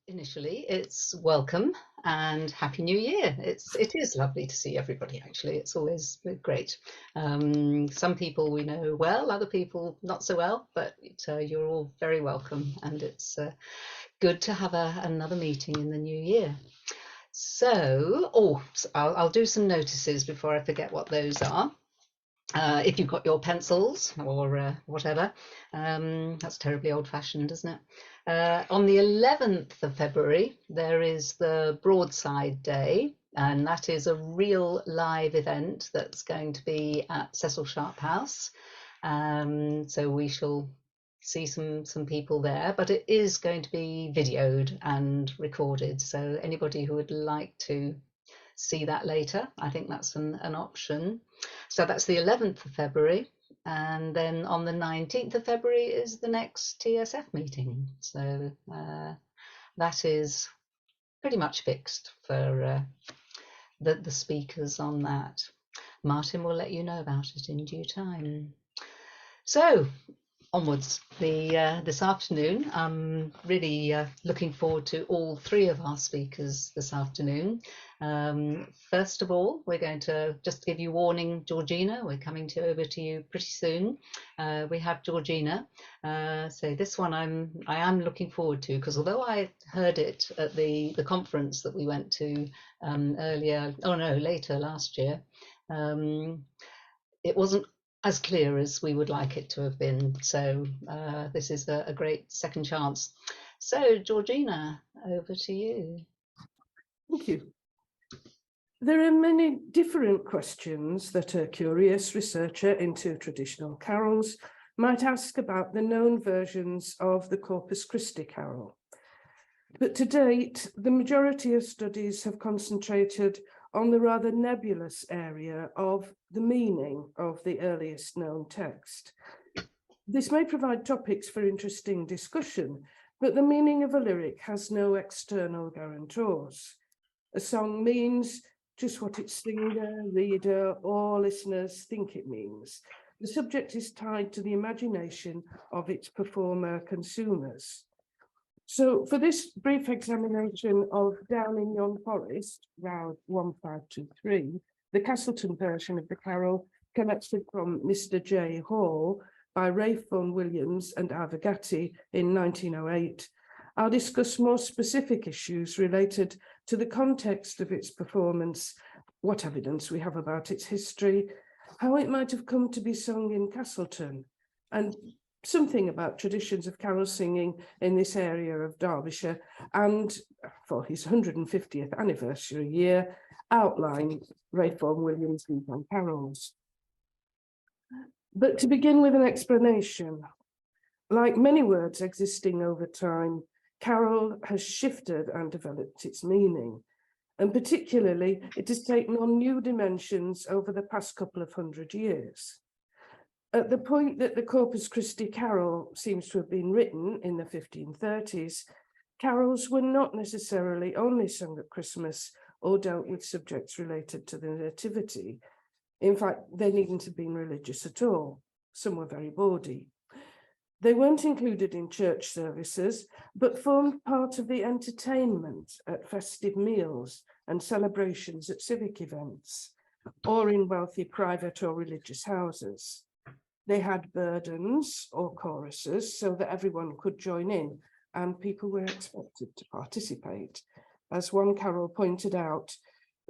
initially, it's welcome and Happy New Year. It is lovely to see everybody, actually. It's always great. Some people we know well, other people not so well, but you're all very welcome, and it's good to have another meeting in the new year. So, I'll do some notices before I forget what those are. If you've got your pencils or whatever, that's terribly old-fashioned, isn't it? On the 11th of February, there is the Broadside Day, and that is a real live event that's going to be at Cecil Sharp House. So we shall see some people there, but it is going to be videoed and recorded. So anybody who would like to see that later, I think that's an option. So that's the 11th of February, and then on the 19th of February is the next TSF meeting. So that is pretty much fixed for the speakers on that. Martin will let you know about it in due time. So onwards, this afternoon, I'm really looking forward to all three of our speakers this afternoon. First of all, we're going to just give you warning, Georgina, we're coming over to you pretty soon. We have Georgina. So this one I am looking forward to, because although I heard it at the conference that we went to later last year, it wasn't as clear as we would like it to have been. So this is a great second chance. So Georgina, over to you. Thank you. There are many different questions that a curious researcher into traditional carols might ask about the known versions of the Corpus Christi Carol. But to date, the majority of studies have concentrated on the rather nebulous area of the meaning of the earliest known text. This may provide topics for interesting discussion, but the meaning of a lyric has no external guarantors. A song means just what its singer, reader, or listeners think it means. The subject is tied to the imagination of its performer consumers. So for this brief examination of Down in Yon Forest, round 1523, the Castleton version of the carol collected from Mr. J. Hall by Vaughan Williams and Ivor Gatty in 1908, I'll discuss more specific issues related to the context of its performance, what evidence we have about its history, how it might have come to be sung in Castleton, and something about traditions of carol singing in this area of Derbyshire, and for his 150th anniversary year, outline Vaughan Williams' views on carols. But to begin with an explanation, like many words existing over time, carol has shifted and developed its meaning, and particularly it has taken on new dimensions over the past couple of hundred years. At the point that the Corpus Christi Carol seems to have been written in the 1530s, carols were not necessarily only sung at Christmas or dealt with subjects related to the Nativity. In fact, they needn't have been religious at all. Some were very bawdy. They weren't included in church services, but formed part of the entertainment at festive meals and celebrations at civic events, or in wealthy private or religious houses. They had burdens or choruses so that everyone could join in and people were expected to participate. As one carol pointed out,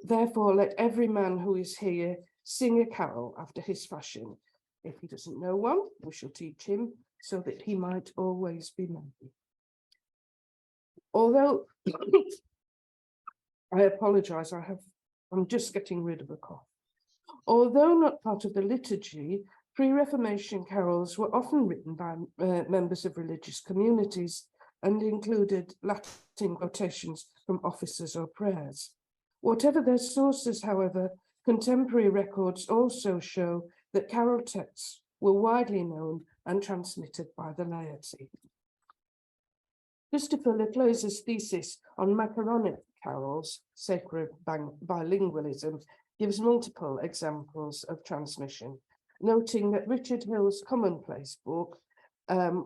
therefore let every man who is here sing a carol after his fashion. If he doesn't know one, we shall teach him so that he might always be merry. Although, I apologise, I'm just getting rid of a cough. Although not part of the liturgy, pre-Reformation carols were often written by members of religious communities and included Latin quotations from offices or prayers. Whatever their sources, however, contemporary records also show that carol texts were widely known and transmitted by the laity. Christopher Leclose's thesis on macaronic carols, sacred bilingualism, gives multiple examples of transmission, noting that Richard Hill's Commonplace book,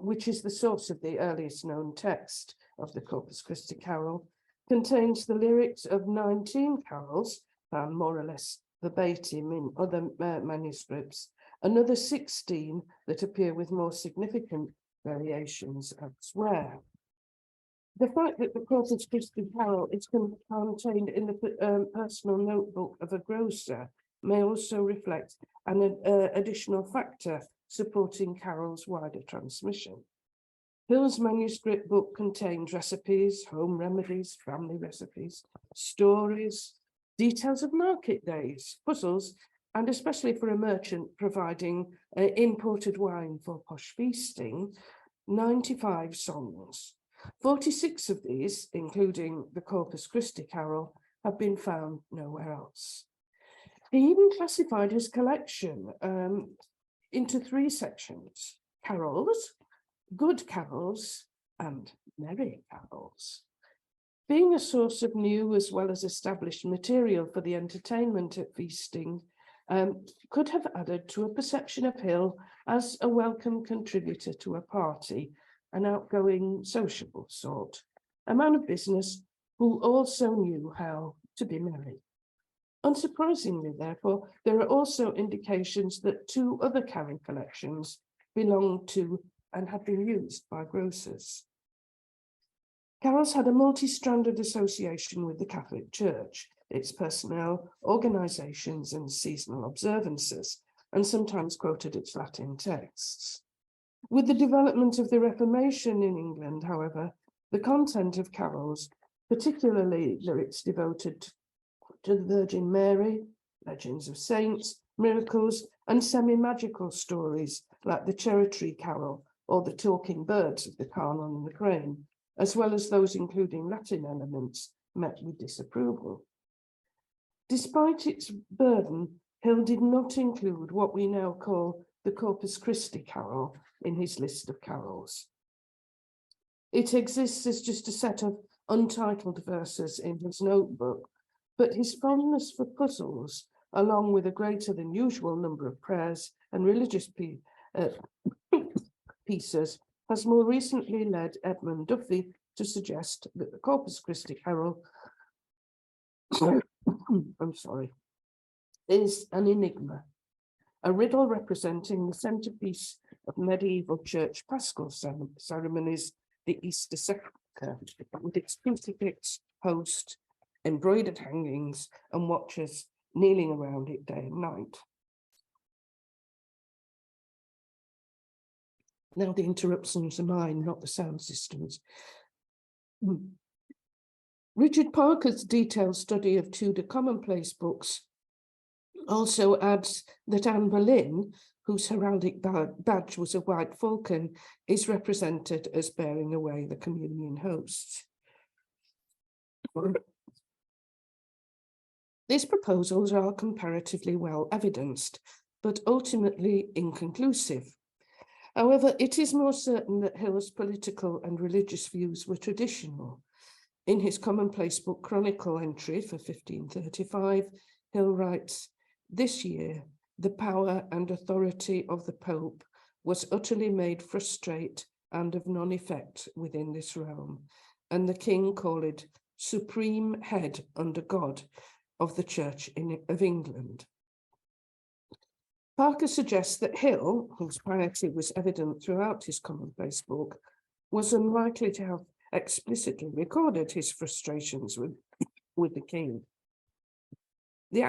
which is the source of the earliest known text, of the Corpus Christi Carol, contains the lyrics of 19 carols, found more or less verbatim in other manuscripts, another 16 that appear with more significant variations elsewhere. The fact that the Corpus Christi Carol is contained in the personal notebook of a grocer may also reflect an additional factor supporting Carol's wider transmission. Hill's manuscript book contains recipes, home remedies, family recipes, stories, details of market days, puzzles, and especially for a merchant providing imported wine for posh feasting, 95 songs. 46 of these, including the Corpus Christi Carol, have been found nowhere else. He even classified his collection into 3 sections: carols, good carols, and merry carols. Being a source of new as well as established material for the entertainment at feasting, could have added to a perception of Hill as a welcome contributor to a party, an outgoing, sociable sort, a man of business who also knew how to be merry. Unsurprisingly, therefore, there are also indications that 2 other carol collections belong to and have been used by grocers. Carols had a multi-stranded association with the Catholic Church, its personnel, organisations and seasonal observances, and sometimes quoted its Latin texts. With the development of the Reformation in England, however, the content of carols, particularly lyrics devoted to the Virgin Mary, legends of saints, miracles, and semi-magical stories like the Cherry Tree Carol or the Talking Birds of the Carnal and the Crane, as well as those including Latin elements, met with disapproval. Despite its burden, Hill did not include what we now call the Corpus Christi Carol in his list of carols. It exists as just a set of untitled verses in his notebook, but his fondness for puzzles, along with a greater than usual number of prayers and religious pieces, has more recently led Edmund Duffy to suggest that the Corpus Christi Carol is an enigma, a riddle representing the centerpiece of medieval church Paschal ceremonies, the Easter Sepulchre, with its crucifix, host, embroidered hangings, and watchers kneeling around it day and night. Now the interruptions are mine, not the sound systems. Richard Parker's detailed study of Tudor commonplace books also adds that Anne Boleyn, whose heraldic badge was a white falcon, is represented as bearing away the communion hosts. These proposals are comparatively well evidenced, but ultimately inconclusive. However, it is more certain that Hill's political and religious views were traditional. In his commonplace book Chronicle entry for 1535, Hill writes, "This year, the power and authority of the Pope was utterly made frustrate and of none effect within this realm, and the king called supreme head under God of the Church of England." Parker suggests that Hill, whose piety was evident throughout his commonplace book, was unlikely to have explicitly recorded his frustrations with the king. The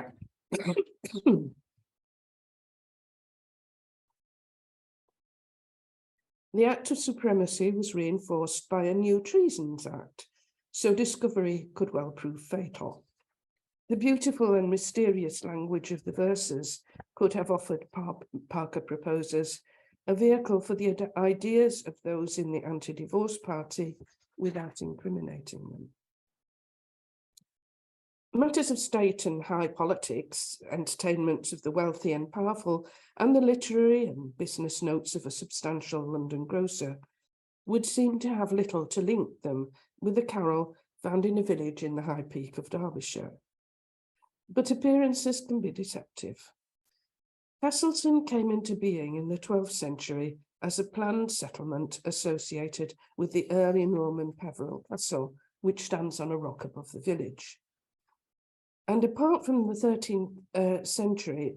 Act of Supremacy was reinforced by a new Treasons Act, so discovery could well prove fatal. The beautiful and mysterious language of the verses could have offered Parker proposers a vehicle for the ideas of those in the anti-divorce party without incriminating them. Matters of state and high politics, entertainments of the wealthy and powerful, and the literary and business notes of a substantial London grocer would seem to have little to link them with a carol found in a village in the High Peak of Derbyshire. But appearances can be deceptive. Castleton came into being in the 12th century as a planned settlement associated with the early Norman Peveril Castle, which stands on a rock above the village. And apart from the 13th century,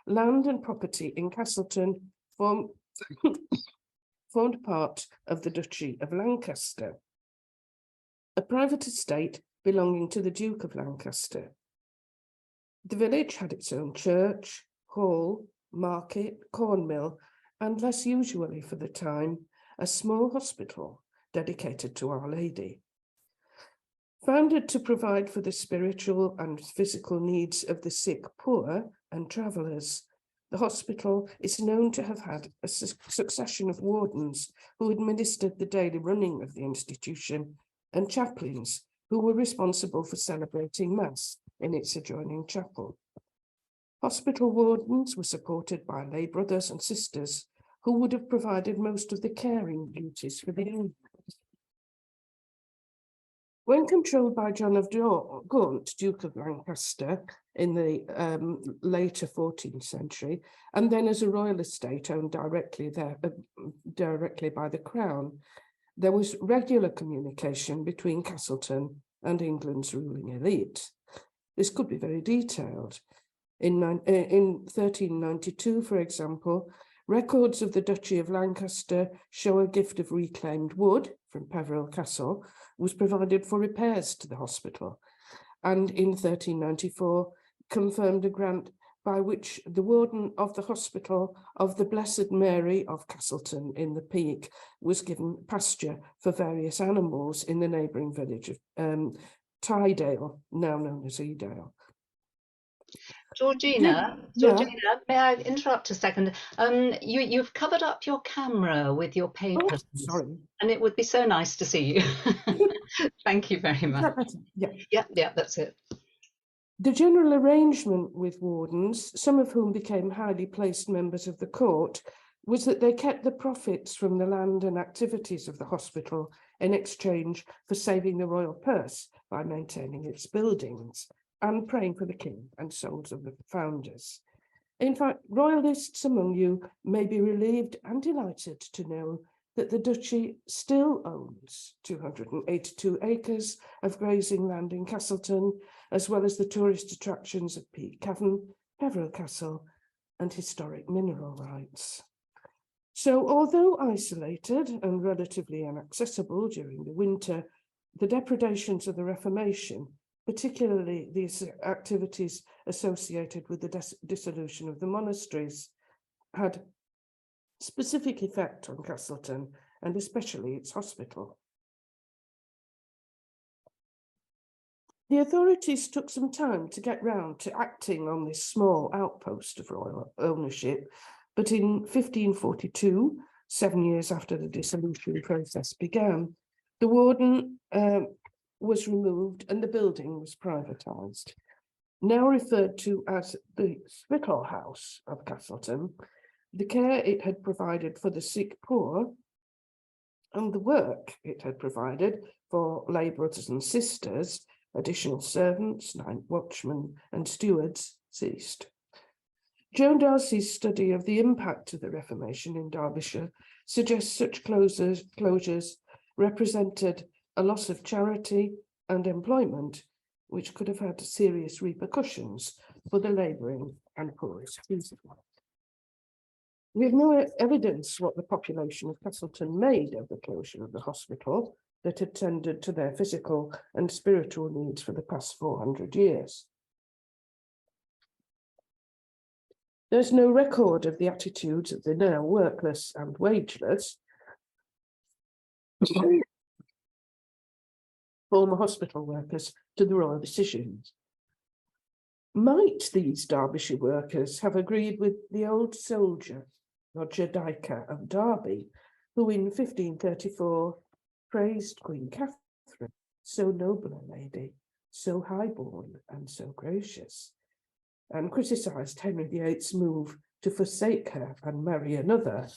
land and property in Castleton formed part of the Duchy of Lancaster, a private estate belonging to the Duke of Lancaster. The village had its own church, hall, market, corn mill, and less usually for the time, a small hospital dedicated to Our Lady. Founded to provide for the spiritual and physical needs of the sick, poor, and travellers, the hospital is known to have had a succession of wardens who administered the daily running of the institution and chaplains who were responsible for celebrating Mass in its adjoining chapel. Hospital wardens were supported by lay brothers and sisters who would have provided most of the caring duties for the ill. When controlled by John of Gaunt, Duke of Lancaster, in the later 14th century, and then as a royal estate owned directly by the Crown, there was regular communication between Castleton and England's ruling elite. This could be very detailed. In 1392, for example, records of the Duchy of Lancaster show a gift of reclaimed wood from Peveril Castle was provided for repairs to the hospital, and in 1394 confirmed a grant by which the warden of the hospital of the Blessed Mary of Castleton in the Peak was given pasture for various animals in the neighbouring village of Tydale, now known as Edale. Georgina, may I interrupt a second? You've covered up your camera with your papers. Oh, sorry. And it would be so nice to see you. Thank you very much. Yeah, that's it. The general arrangement with wardens, some of whom became highly placed members of the court, was that they kept the profits from the land and activities of the hospital in exchange for saving the royal purse by maintaining its buildings and praying for the king and souls of the founders. In fact, royalists among you may be relieved and delighted to know that the duchy still owns 282 acres of grazing land in Castleton, as well as the tourist attractions of Peak Cavern, Peveril Castle, and historic mineral rights. So, although isolated and relatively inaccessible during the winter, the depredations of the Reformation, particularly these activities associated with the dissolution of the monasteries, had specific effect on Castleton and especially its hospital. The authorities took some time to get round to acting on this small outpost of royal ownership, but in 1542, 7 years after the dissolution process began, the warden was removed and the building was privatised. Now referred to as the Spittal House of Castleton, the care it had provided for the sick poor and the work it had provided for lay brothers and sisters, additional servants, night watchmen and stewards, ceased. Joan Darcy's study of the impact of the Reformation in Derbyshire suggests such closures represented a loss of charity and employment, which could have had serious repercussions for the labouring and poorest people. We have no evidence what the population of Castleton made of the closure of the hospital that had tended to their physical and spiritual needs for the past 400 years. There's no record of the attitudes of the now workless and wageless former hospital workers to the royal decisions. Might these Derbyshire workers have agreed with the old soldier, Roger Dyker of Derby, who in 1534 praised Queen Catherine, so noble a lady, so highborn and so gracious, and criticised Henry VIII's move to forsake her and marry another,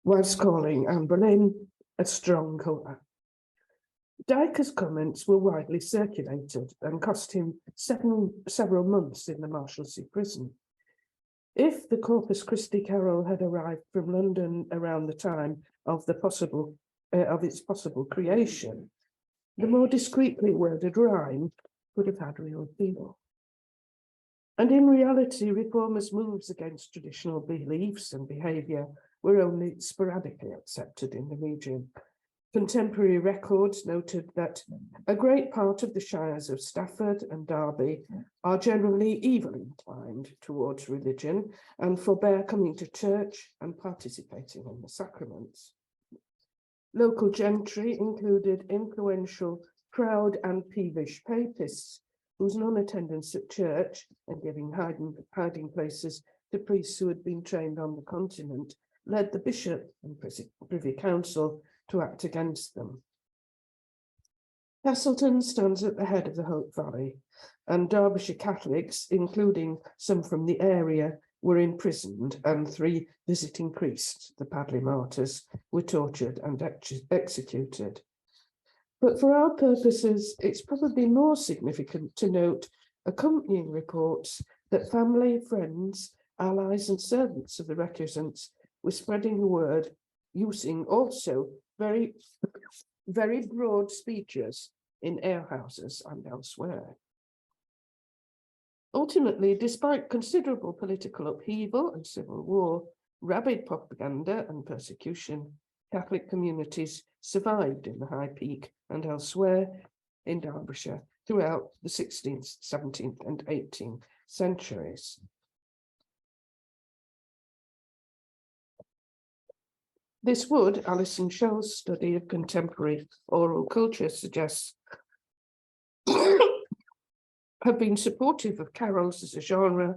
whilst calling Anne Boleyn a strong colour. Dyker's comments were widely circulated and cost him several months in the Marshalsea prison. If the Corpus Christi Carol had arrived from London around the time of its possible creation, the more discreetly worded rhyme would have had real appeal. And in reality, reformers' moves against traditional beliefs and behaviour were only sporadically accepted in the region. Contemporary records noted that a great part of the shires of Stafford and Derby are generally evil inclined towards religion and forbear coming to church and participating in the sacraments. Local gentry included influential, proud and peevish papists whose non-attendance at church and giving hiding places to priests who had been trained on the continent led the bishop and privy council to act against them. Castleton stands at the head of the Hope Valley, and Derbyshire Catholics, including some from the area, were imprisoned, and 3 visiting priests, the Padley martyrs, were tortured and executed. But for our purposes, it's probably more significant to note accompanying reports that family, friends, allies and servants of the recusants were spreading the word, using also very broad speeches in alehouses and elsewhere. Ultimately, despite considerable political upheaval and civil war, rabid propaganda and persecution, Catholic communities survived in the High Peak and elsewhere in Derbyshire throughout the 16th, 17th and 18th centuries. This would, Alison Shell's study of contemporary oral culture suggests, have been supportive of carols as a genre.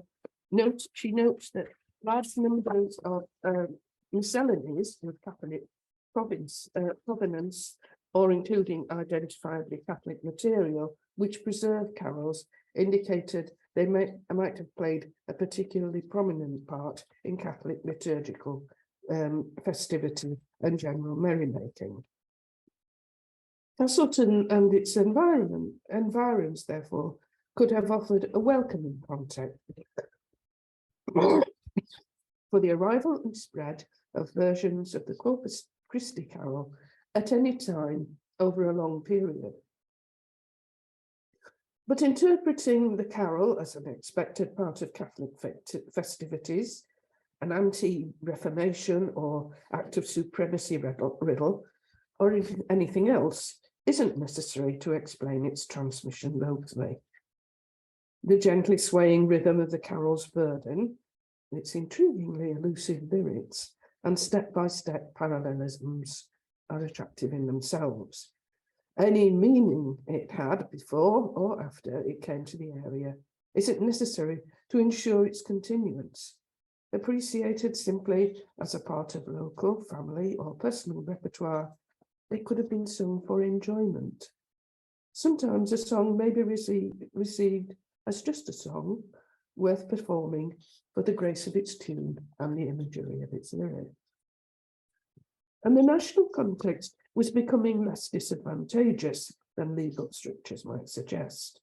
She notes that large numbers of miscellanies with Catholic provenance or including identifiably Catholic material, which preserve carols, indicated they might have played a particularly prominent part in Catholic liturgical festivity and general merrymaking. Castleton and its environs, therefore, could have offered a welcoming context for the arrival and spread of versions of the Corpus Christi Carol at any time over a long period. But interpreting the carol as an expected part of Catholic festivities, an anti-Reformation or act of supremacy riddle, or anything else, isn't necessary to explain its transmission locally. The gently swaying rhythm of the carol's burden, its intriguingly elusive lyrics, and step-by-step parallelisms are attractive in themselves. Any meaning it had before or after it came to the area isn't necessary to ensure its continuance. Appreciated simply as a part of local, family, or personal repertoire, it could have been sung for enjoyment. Sometimes a song may be received as just a song, worth performing for the grace of its tune and the imagery of its lyrics. And the national context was becoming less disadvantageous than legal strictures might suggest.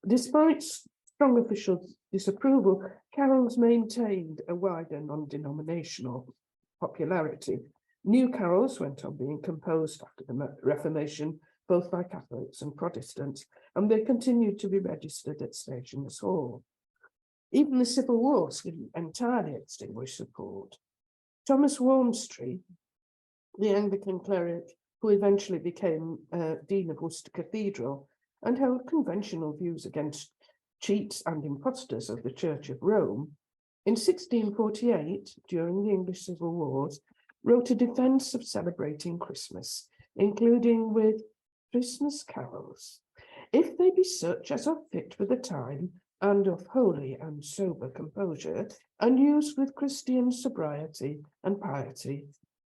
Despite strong official disapproval, carols maintained a wider non-denominational popularity. New carols went on being composed after the Reformation, both by Catholics and Protestants, and they continued to be registered at Stationers' Hall. Even the Civil War didn't entirely extinguish support. Thomas Warmstry, the Anglican cleric who eventually became Dean of Worcester Cathedral and held conventional views against cheats and impostors of the Church of Rome, in 1648, during the English Civil Wars, wrote a defence of celebrating Christmas, including with Christmas carols, if they be such as are fit for the time and of holy and sober composure, and used with Christian sobriety and piety,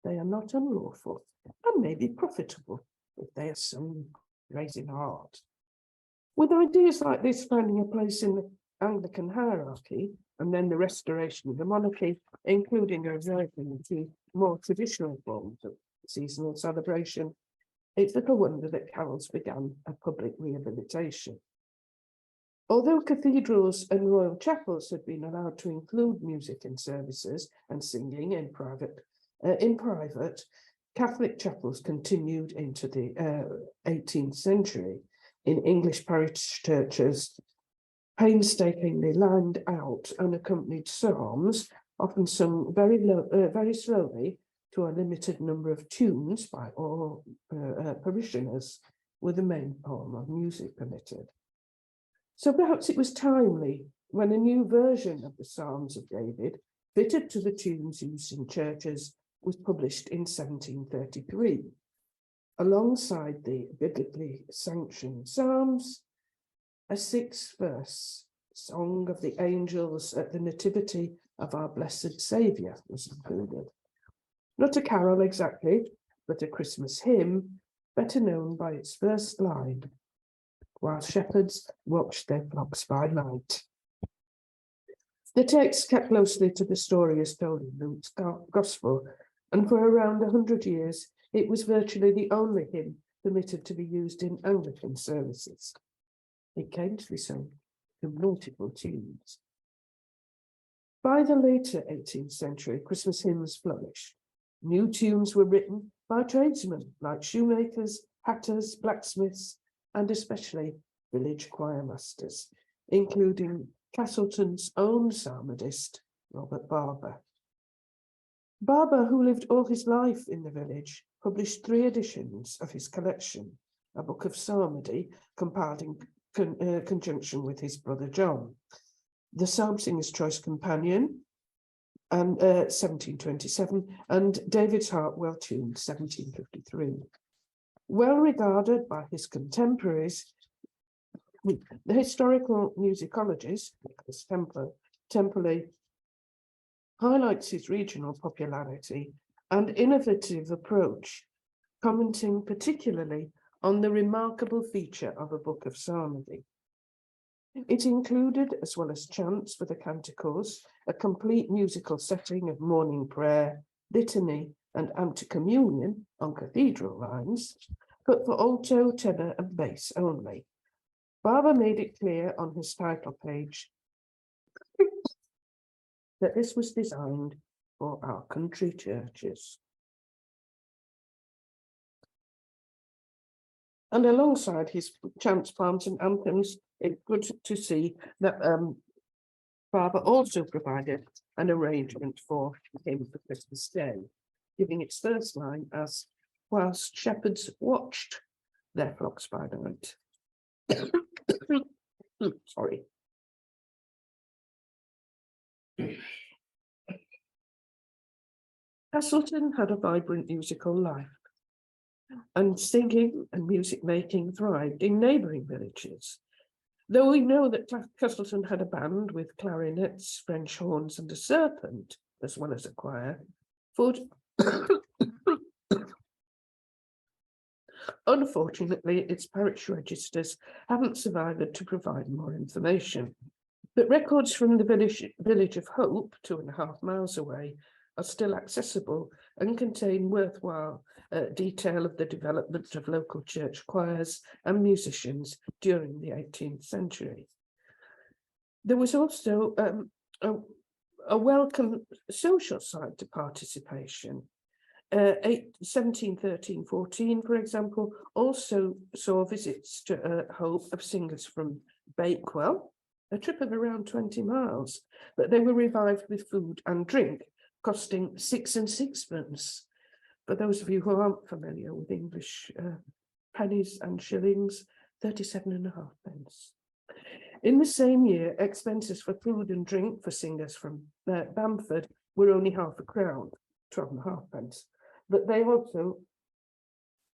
they are not unlawful and may be profitable if they are sung raising heart. With ideas like this finding a place in the Anglican hierarchy and then the restoration of the monarchy, including a reversion to more traditional forms of seasonal celebration, it's little wonder that carols began a public rehabilitation. Although cathedrals and royal chapels had been allowed to include music in services and singing in private, Catholic chapels continued into the 18th century in English parish churches, painstakingly lined out unaccompanied psalms, often sung very slowly to a limited number of tunes by all parishioners, were the main form of music permitted. So perhaps it was timely when a new version of the Psalms of David, fitted to the tunes used in churches, was published in 1733. Alongside the biblically sanctioned Psalms, a 6-verse song of the angels at the nativity of our blessed Saviour was included. Not a carol exactly, but a Christmas hymn, better known by its first line, while shepherds watched their flocks by night. The text kept closely to the story as told in Luke's Gospel, and for around 100 years, it was virtually the only hymn permitted to be used in Anglican services. It came to be sung to multiple tunes. By the later 18th century, Christmas hymns flourished. New tunes were written by tradesmen like shoemakers, hatters, blacksmiths, and especially village choir masters, including Castleton's own psalmodist, Robert Barber. Barber, who lived all his life in the village, published 3 editions of his collection, a book of psalmody compiled in conjunction with his brother John, the Psalm Singer's Choice Companion, and 1727, and David's Heart Well Tuned, 1753. Well regarded by his contemporaries, the historical musicologist, Nicholas Temperley, highlights his regional popularity and innovative approach, commenting particularly on the remarkable feature of a book of psalmody. It included, as well as chants for the canticles, a complete musical setting of morning prayer, litany, and antecommunion on cathedral lines, but for alto, tenor, and bass only. Barber made it clear on his title page that this was designed for our country churches. And alongside his chants, psalms, and anthems, it's good to see that Barber also provided an arrangement for him for Christmas Day, giving its first line as, whilst shepherds watched their flocks by night. Sorry. Castleton had a vibrant musical life, and singing and music making thrived in neighbouring villages. Though we know that Castleton had a band with clarinets, French horns, and a serpent, as well as a choir, unfortunately, its parish registers haven't survived to provide more information. But records from the village of Hope, 2.5 miles away, are still accessible and contain worthwhile detail of the development of local church choirs and musicians during the 18th century. There was also a welcome social side to participation. 1713-14, for example, also saw visits to Hope of singers from Bakewell, a trip of around 20 miles, but they were revived with food and drink, costing 6 and 6pence. For those of you who aren't familiar with English pennies and shillings, 37.5pence. In the same year, expenses for food and drink for singers from Bamford were only £0.50, 12.5pence, but they also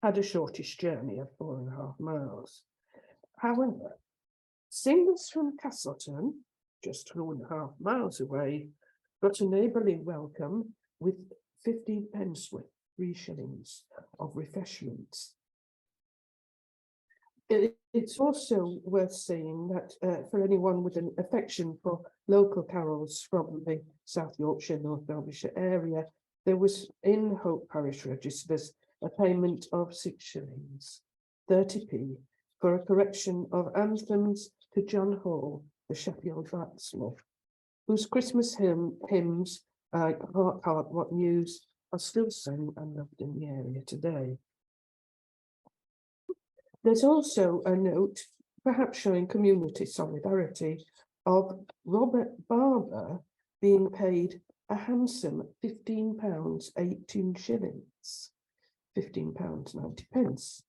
had a shortish journey of 4.5 miles. However, singers from Castleton, just 2.5 miles away, got a neighbourly welcome with 15pence worth, 3 shillings of refreshments. It's also worth saying that for anyone with an affection for local carols from the South Yorkshire, North Derbyshire area, there was in Hope Parish registers a payment of 6 shillings, 30p, for a correction of anthems to John Hall, the Sheffield blacksmith, whose Christmas hymns, like Hark, Hark, What News, are still sung and loved in the area today. There's also a note, perhaps showing community solidarity, of Robert Barber being paid a handsome £15, 18 shillings, £15.90,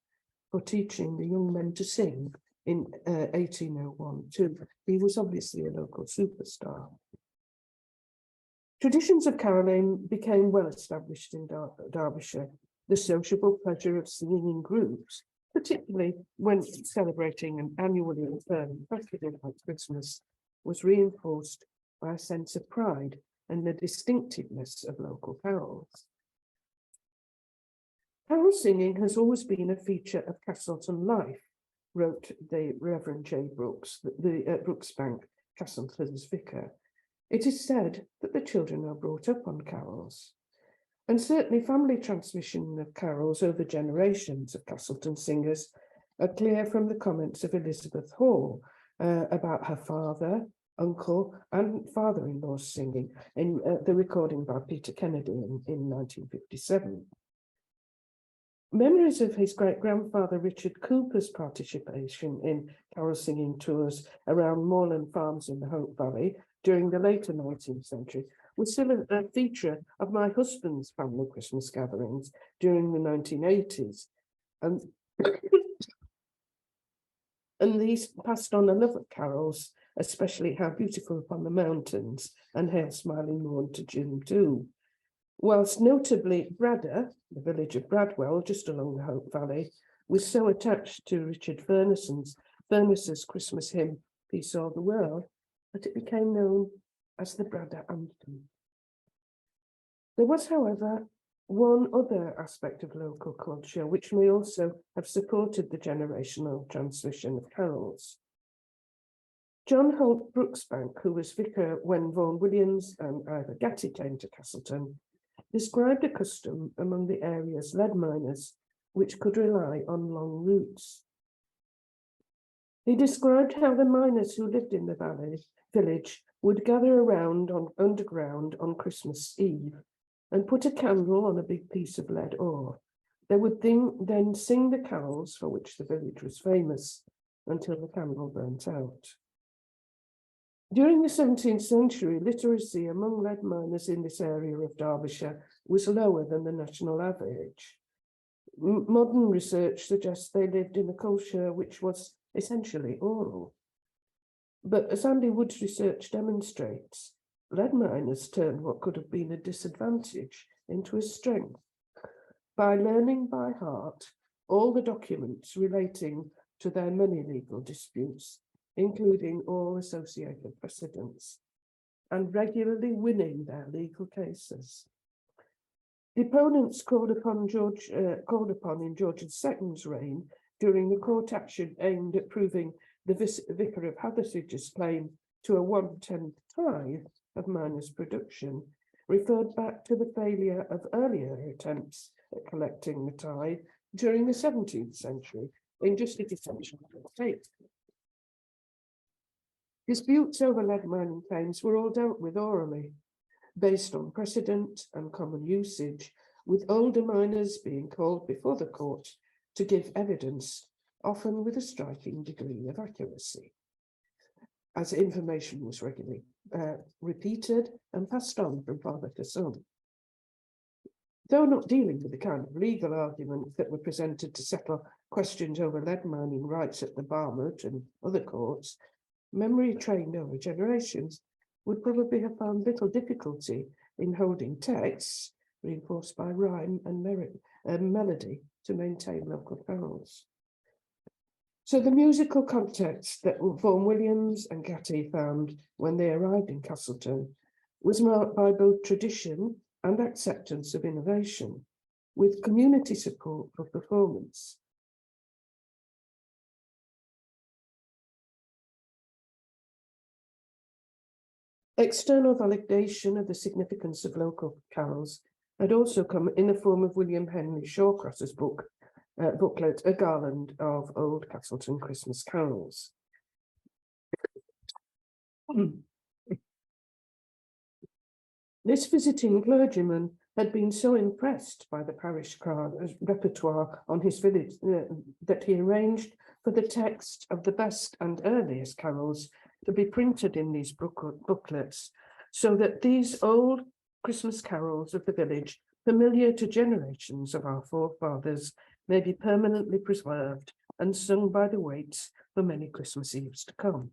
for teaching the young men to sing in 1801 too. He was obviously a local superstar. Traditions of carolling became well established in Derbyshire. The sociable pleasure of singing in groups, particularly when celebrating an annually recurring festival like Christmas, was reinforced by a sense of pride and the distinctiveness of local carols. Carol singing has always been a feature of Castleton life, wrote the Reverend J. Brooks, the Brooksbank, Castleton's vicar. It is said that the children are brought up on carols, and certainly family transmission of carols over generations of Castleton singers are clear from the comments of Elizabeth Hall about her father, uncle, and father-in-law's singing in the recording by Peter Kennedy in 1957. Memories of his great-grandfather Richard Cooper's participation in carol singing tours around moorland farms in the Hope Valley during the later 19th century was still a feature of my husband's family Christmas gatherings during the 1980s. And these passed on a love of carols, especially How Beautiful Upon the Mountains and Hail Smiling Morn to June too. Whilst notably Bradder, the village of Bradwell, just along the Hope Valley, was so attached to Richard Furness's Christmas hymn, Peace O'er the World, that it became known as the Bradder Anthem. There was, however, one other aspect of local culture which may also have supported the generational transmission of carols. John Holt Brooksbank, who was vicar when Vaughan Williams and Ivor Gatty came to Castleton, described a custom among the area's lead miners which could rely on long routes. He described how the miners who lived in the village would gather around underground on Christmas Eve and put a candle on a big piece of lead ore. They would then sing the carols for which the village was famous until the candle burnt out. During the 17th century, literacy among lead miners in this area of Derbyshire was lower than the national average. Modern research suggests they lived in a culture which was essentially oral. But as Andy Wood's research demonstrates, lead miners turned what could have been a disadvantage into a strength by learning by heart all the documents relating to their many legal disputes, including all associated precedents, and regularly winning their legal cases. Deponents called upon in George II's reign during the court action aimed at proving the Vicar of Hathersage's claim to a 1/10 tithe of miners' production referred back to the failure of earlier attempts at collecting the tithe during the 17th century in justification of the state. Disputes over lead mining claims were all dealt with orally, based on precedent and common usage, with older miners being called before the court to give evidence, often with a striking degree of accuracy, as information was regularly repeated and passed on from father to son. Though not dealing with the kind of legal arguments that were presented to settle questions over lead mining rights at the Barmouth and other courts, memory trained over generations would probably have found little difficulty in holding texts reinforced by rhyme and melody to maintain local carols. So the musical context that Vaughan Williams and Gatty found when they arrived in Castleton was marked by both tradition and acceptance of innovation, with community support for performance. External validation of the significance of local carols had also come in the form of William Henry Shawcross's booklet, A Garland of Old Castleton Christmas Carols. This visiting clergyman had been so impressed by the parish repertoire on his village that he arranged for the text of the best and earliest carols to be printed in these booklets, so that these old Christmas carols of the village, familiar to generations of our forefathers, may be permanently preserved and sung by the waits for many Christmas Eves to come.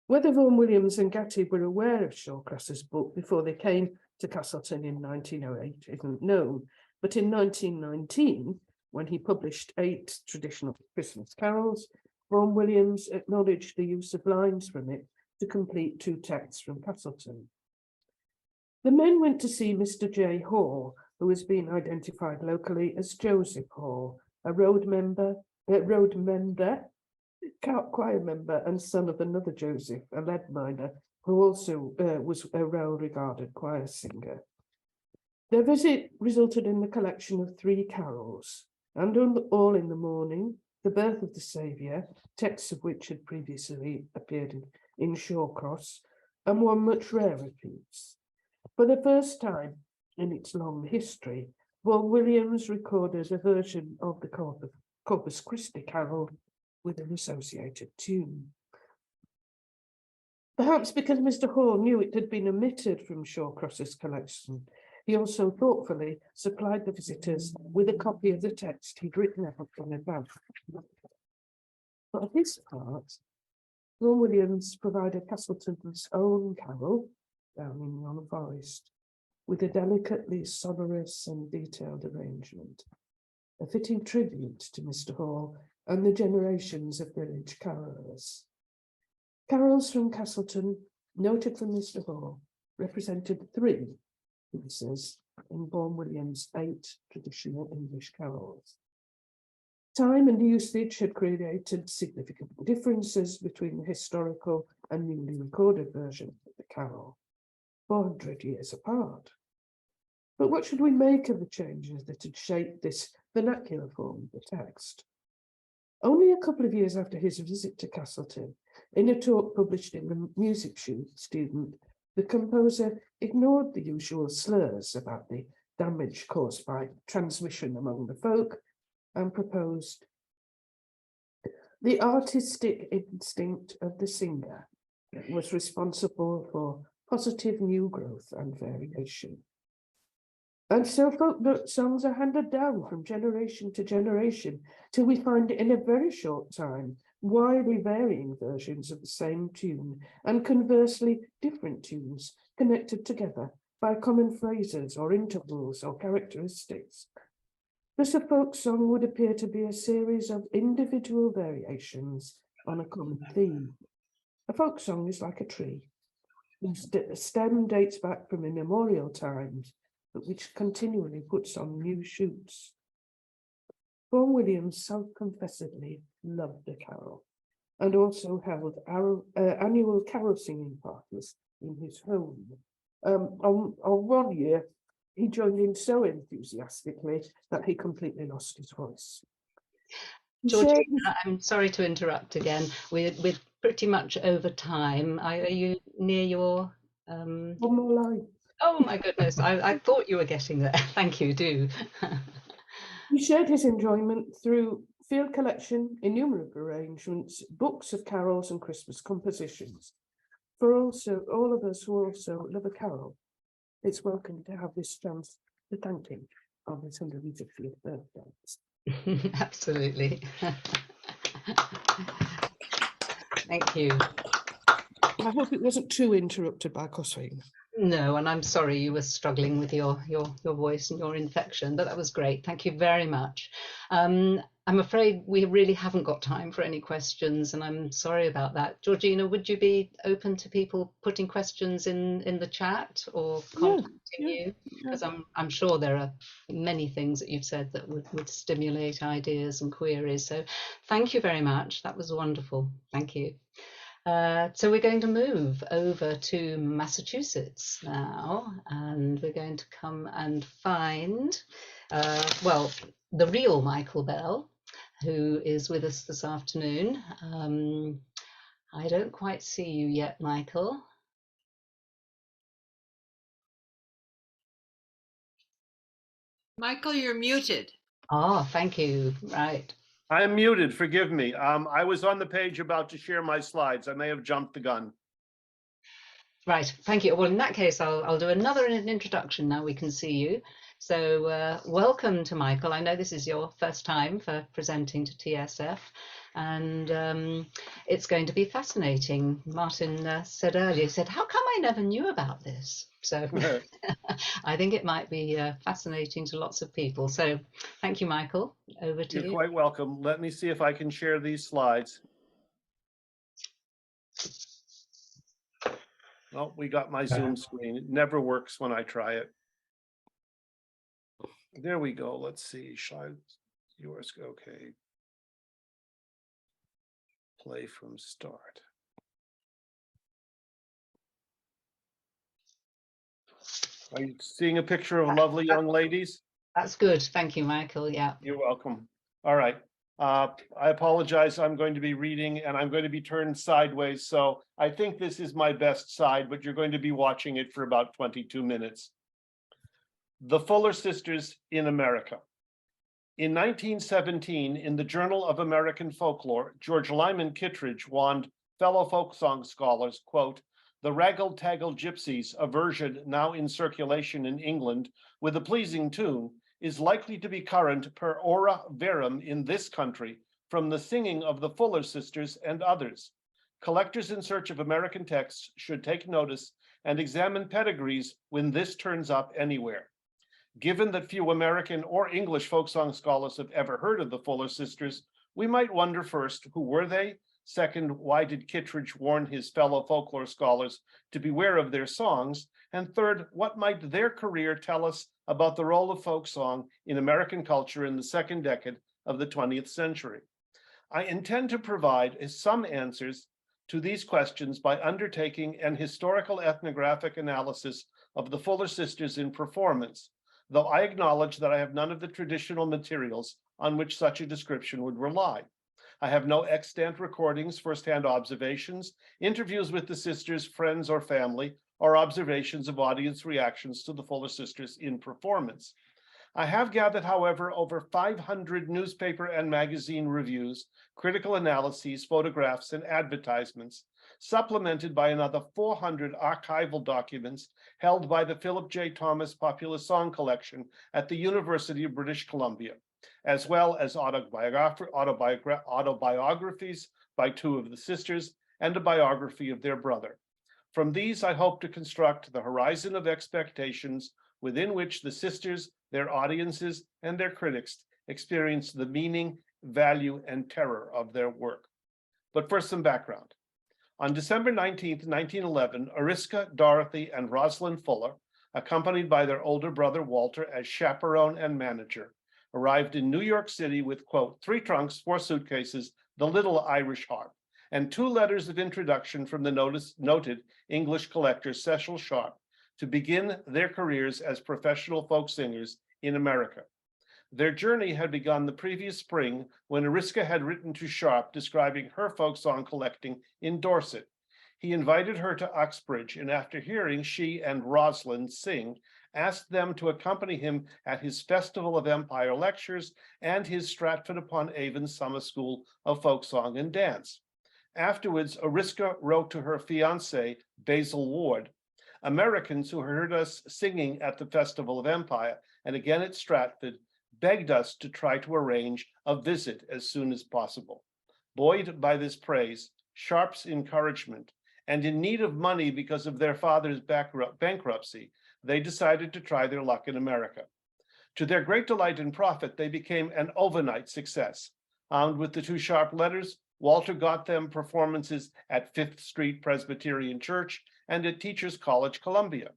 Whether Vaughan Williams and Gatty were aware of Shawcross's book before they came to Castleton in 1908 isn't known, but in 1919, when he published 8 traditional Christmas carols, Vaughan Williams acknowledged the use of lines from it to complete 2 texts from Castleton. The men went to see Mr. J. Hall, who has been identified locally as Joseph Hall, a choir member and son of another Joseph, a lead miner, who also was a well-regarded choir singer. Their visit resulted in the collection of 3 carols, and All in the Morning, The Birth of the Saviour, texts of which had previously appeared in Shawcross, and one much rarer piece. For the first time in its long history, Vaughan Williams recorded a version of the Corpus Christi Carol with an associated tune. Perhaps because Mr. Hall knew it had been omitted from Shawcross's collection, he also thoughtfully supplied the visitors with a copy of the text he'd written out in advance. For his part, Vaughan Williams provided Castleton's own carol, Down in Yon Forest, with a delicately sonorous and detailed arrangement, a fitting tribute to Mr. Hall and the generations of village carolers. Carols from Castleton, noted from Mr. Hall, represented 3 pieces in Vaughan Williams' 8 traditional English carols. Time and usage had created significant differences between the historical and newly recorded version of the carol, 400 years apart. But what should we make of the changes that had shaped this vernacular form of the text? Only a couple of years after his visit to Castleton, in a talk published in the Music Student, the composer ignored the usual slurs about the damage caused by transmission among the folk and proposed the artistic instinct of the singer was responsible for positive new growth and variation. And so folk songs are handed down from generation to generation till we find in a very short time widely varying versions of the same tune, and conversely different tunes connected together by common phrases or intervals or characteristics. Thus a folk song would appear to be a series of individual variations on a common theme. A folk song is like a tree, whose stem dates back from immemorial times, but which continually puts on new shoots. Vaughan Williams self-confessedly loved the carol, and also held annual carol singing parties in his home. On one year, he joined in so enthusiastically that he completely lost his voice. Georgina, I'm sorry to interrupt again. We're pretty much over time. Are you near your... One more line. Oh my goodness, I thought you were getting there. Thank you, do. He shared his enjoyment through field collection, innumerable arrangements, books of carols and Christmas compositions. For also all of us who also love a carol, it's welcome to have this chance to thank him on his 150th birthday. Absolutely. Thank you. I hope it wasn't too interrupted by coughing. No, and I'm sorry you were struggling with your voice and your infection, but that was great. Thank you very much. I'm afraid we really haven't got time for any questions, and I'm sorry about that. Georgina, would you be open to people putting questions in the chat or contacting you? Because I'm sure there are many things that you've said that would stimulate ideas and queries. So thank you very much. That was wonderful. Thank you. So we're going to move over to Massachusetts now, and we're going to come and find, well, the real Michael Bell, who is with us this afternoon. I don't quite see you yet, Michael. Michael, you're muted. Ah, thank you. Right. I am muted, forgive me. I was on the page about to share my slides. I may have jumped the gun. Right, thank you. Well, in that case, I'll do another introduction now we can see you. So welcome to Michael. I know this is your first time for presenting to TSF, and it's going to be fascinating. Martin said earlier, he said, how come I never knew about this? So I think it might be fascinating to lots of people. So thank you, Michael. Over to you. You're quite welcome. Let me see if I can share these slides. Oh, we got my Zoom screen. It never works when I try it. There we go. Let's see. Yours go? Okay. Play from start. Are you seeing a picture of lovely young ladies? That's good. Thank you, Michael. Yeah. You're welcome. All right. I apologize. I'm going to be reading and I'm going to be turned sideways. So I think this is my best side, but you're going to be watching it for about 22 minutes. The Fuller Sisters in America. In 1917, in the Journal of American Folklore, George Lyman Kittredge warned fellow folk song scholars, quote, the raggle-taggle gypsies, a version now in circulation in England with a pleasing tune, is likely to be current per ora verum in this country from the singing of the Fuller Sisters and others. Collectors in search of American texts should take notice and examine pedigrees when this turns up anywhere. Given that few American or English folk song scholars have ever heard of the Fuller Sisters, we might wonder first, who were they? Second, why did Kittredge warn his fellow folklore scholars to beware of their songs? And third, what might their career tell us about the role of folk song in American culture in the second decade of the 20th century? I intend to provide some answers to these questions by undertaking an historical ethnographic analysis of the Fuller Sisters in performance, though I acknowledge that I have none of the traditional materials on which such a description would rely. I have no extant recordings, firsthand observations, interviews with the sisters, friends, or family, or observations of audience reactions to the Fuller Sisters in performance. I have gathered, however, over 500 newspaper and magazine reviews, critical analyses, photographs, and advertisements, supplemented by another 400 archival documents held by the Philip J. Thomas Popular Song Collection at the University of British Columbia, as well as autobiographies by two of the sisters and a biography of their brother. From these, I hope to construct the horizon of expectations within which the sisters, their audiences, and their critics experience the meaning, value, and terror of their work. But first, some background. On December 19th, 1911, Ariska, Dorothy, and Rosalind Fuller, accompanied by their older brother Walter as chaperone and manager, arrived in New York City with, quote, 3 trunks, 4 suitcases, the little Irish harp, and 2 letters of introduction from the noted English collector Cecil Sharp to begin their careers as professional folk singers in America. Their journey had begun the previous spring when Ariska had written to Sharp describing her folk song collecting in Dorset. He invited her to Uxbridge, and after hearing she and Rosalind sing, asked them to accompany him at his Festival of Empire lectures and his Stratford-upon-Avon Summer School of Folk Song and Dance. Afterwards, Ariska wrote to her fiancé, Basil Ward, Americans who heard us singing at the Festival of Empire and again at Stratford begged us to try to arrange a visit as soon as possible. Buoyed by this praise, Sharp's encouragement, and in need of money because of their father's bankruptcy, they decided to try their luck in America. To their great delight and profit, they became an overnight success. Armed with the 2 Sharp letters, Walter got them performances at Fifth Street Presbyterian Church and at Teachers College, Columbia.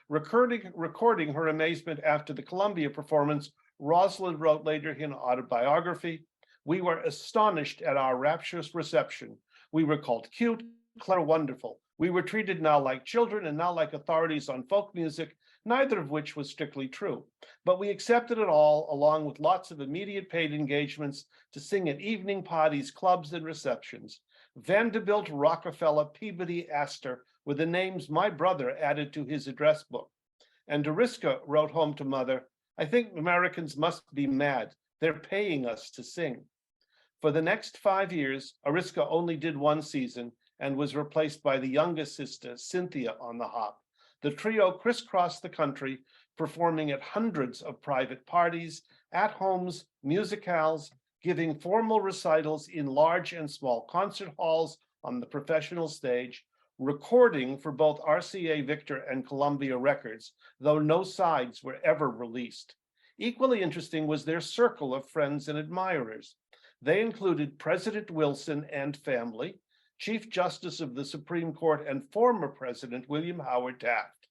Recording her amazement after the Columbia performance, Rosalind wrote later in an autobiography, "We were astonished at our rapturous reception. We were called cute, Claire, wonderful. We were treated now like children and now like authorities on folk music, neither of which was strictly true. But we accepted it all, along with lots of immediate paid engagements to sing at evening parties, clubs, and receptions. Vanderbilt, Rockefeller, Peabody, Astor were the names my brother added to his address book. And Ariska wrote home to mother, "I think Americans must be mad. They're paying us to sing." For the next 5 years, Ariska only did one season and was replaced by the youngest sister, Cynthia, on the hop. The trio crisscrossed the country, performing at hundreds of private parties, at homes, musicales, giving formal recitals in large and small concert halls on the professional stage, recording for both RCA Victor and Columbia Records, though no sides were ever released. Equally interesting was their circle of friends and admirers. They included President Wilson and family, Chief Justice of the Supreme Court and former President William Howard Taft,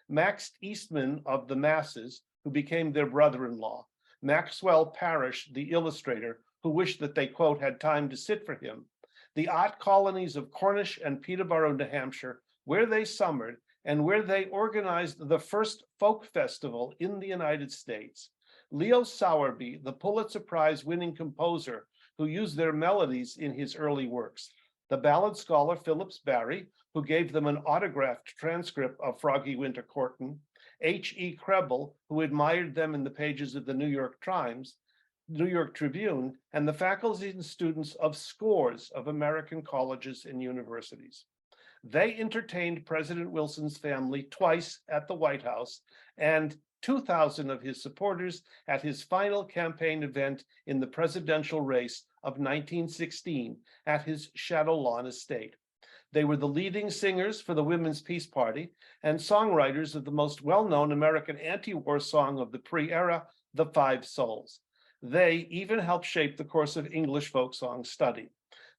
Max Eastman of the Masses, who became their brother-in-law, Maxwell Parrish, the illustrator, who wished that they, quote, had time to sit for him, the art colonies of Cornish and Peterborough, New Hampshire, where they summered and where they organized the first folk festival in the United States, Leo Sowerby, the Pulitzer Prize-winning composer, who used their melodies in his early works, the ballad scholar Phillips Barry, who gave them an autographed transcript of Froggy Winter Corton, H.E. Krebel, who admired them in the pages of the New York Tribune, and the faculty and students of scores of American colleges and universities. They entertained President Wilson's family twice at the White House and 2,000 of his supporters at his final campaign event in the presidential race of 1916 at his Shadow Lawn estate. They were the leading singers for the Women's Peace Party and songwriters of the most well-known American anti-war song of the pre-era, The Five Souls. They even helped shape the course of English folk song study.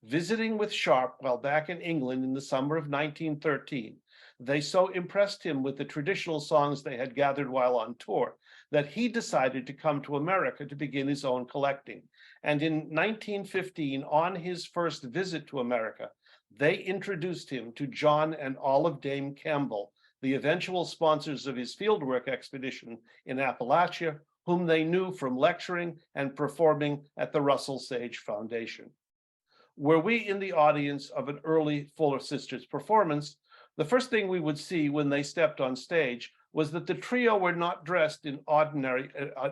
Visiting with Sharp while back in England in the summer of 1913, they so impressed him with the traditional songs they had gathered while on tour that he decided to come to America to begin his own collecting. And in 1915, on his first visit to America, they introduced him to John and Olive Dame Campbell, the eventual sponsors of his fieldwork expedition in Appalachia, whom they knew from lecturing and performing at the Russell Sage Foundation. Were we in the audience of an early Fuller Sisters performance, the first thing we would see when they stepped on stage was that the trio were not dressed in ordinary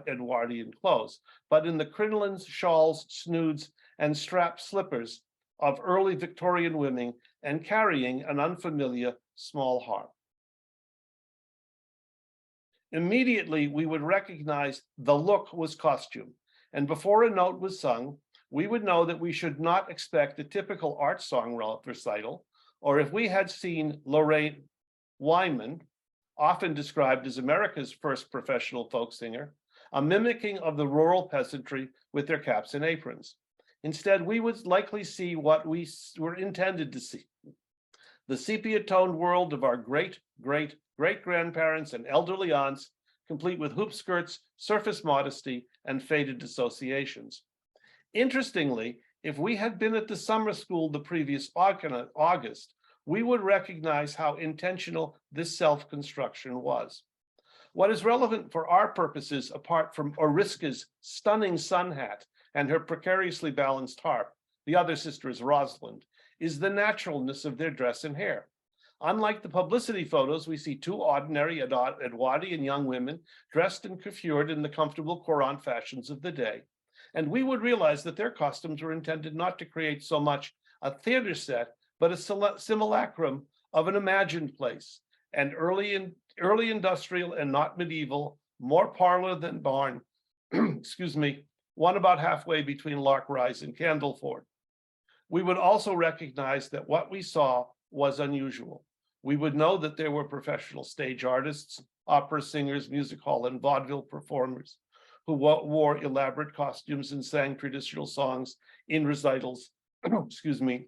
Edwardian clothes, but in the crinolines, shawls, snoods, and strap slippers of early Victorian women and carrying an unfamiliar small harp. Immediately, we would recognize the look was costume, and before a note was sung, we would know that we should not expect a typical art song recital, or if we had seen Lorraine Wyman, often described as America's first professional folk singer, a mimicking of the rural peasantry with their caps and aprons. Instead, we would likely see what we were intended to see, the sepia-toned world of our great-great-great-grandparents and elderly aunts, complete with hoop skirts, surface modesty, and faded associations. Interestingly, if we had been at the summer school the previous August, we would recognize how intentional this self-construction was. What is relevant for our purposes, apart from Oriska's stunning sun hat and her precariously balanced harp, the other sister is Rosalind, is the naturalness of their dress and hair. Unlike the publicity photos, we see two ordinary Edwardian young women dressed and coiffured in the comfortable courant fashions of the day. And we would realize that their costumes were intended not to create so much a theater set, but a simulacrum of an imagined place, and early industrial and not medieval, more parlor than barn, excuse me, one about halfway between Lark Rise and Candleford. We would also recognize that what we saw was unusual. We would know that there were professional stage artists, opera singers, music hall and vaudeville performers who wore elaborate costumes and sang traditional songs in recitals, excuse me,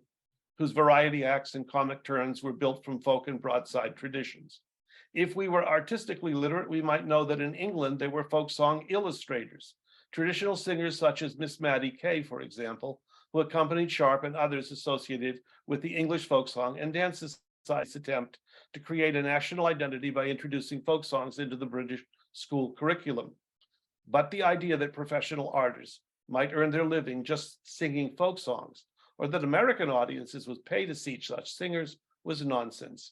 whose variety acts and comic turns were built from folk and broadside traditions. If we were artistically literate, we might know that in England there were folk song illustrators, traditional singers such as Miss Maddie Kay, for example, who accompanied Sharp and others associated with the English folk song and dance society's attempt to create a national identity by introducing folk songs into the British school curriculum. But the idea that professional artists might earn their living just singing folk songs, or that American audiences would pay to see such singers, was nonsense.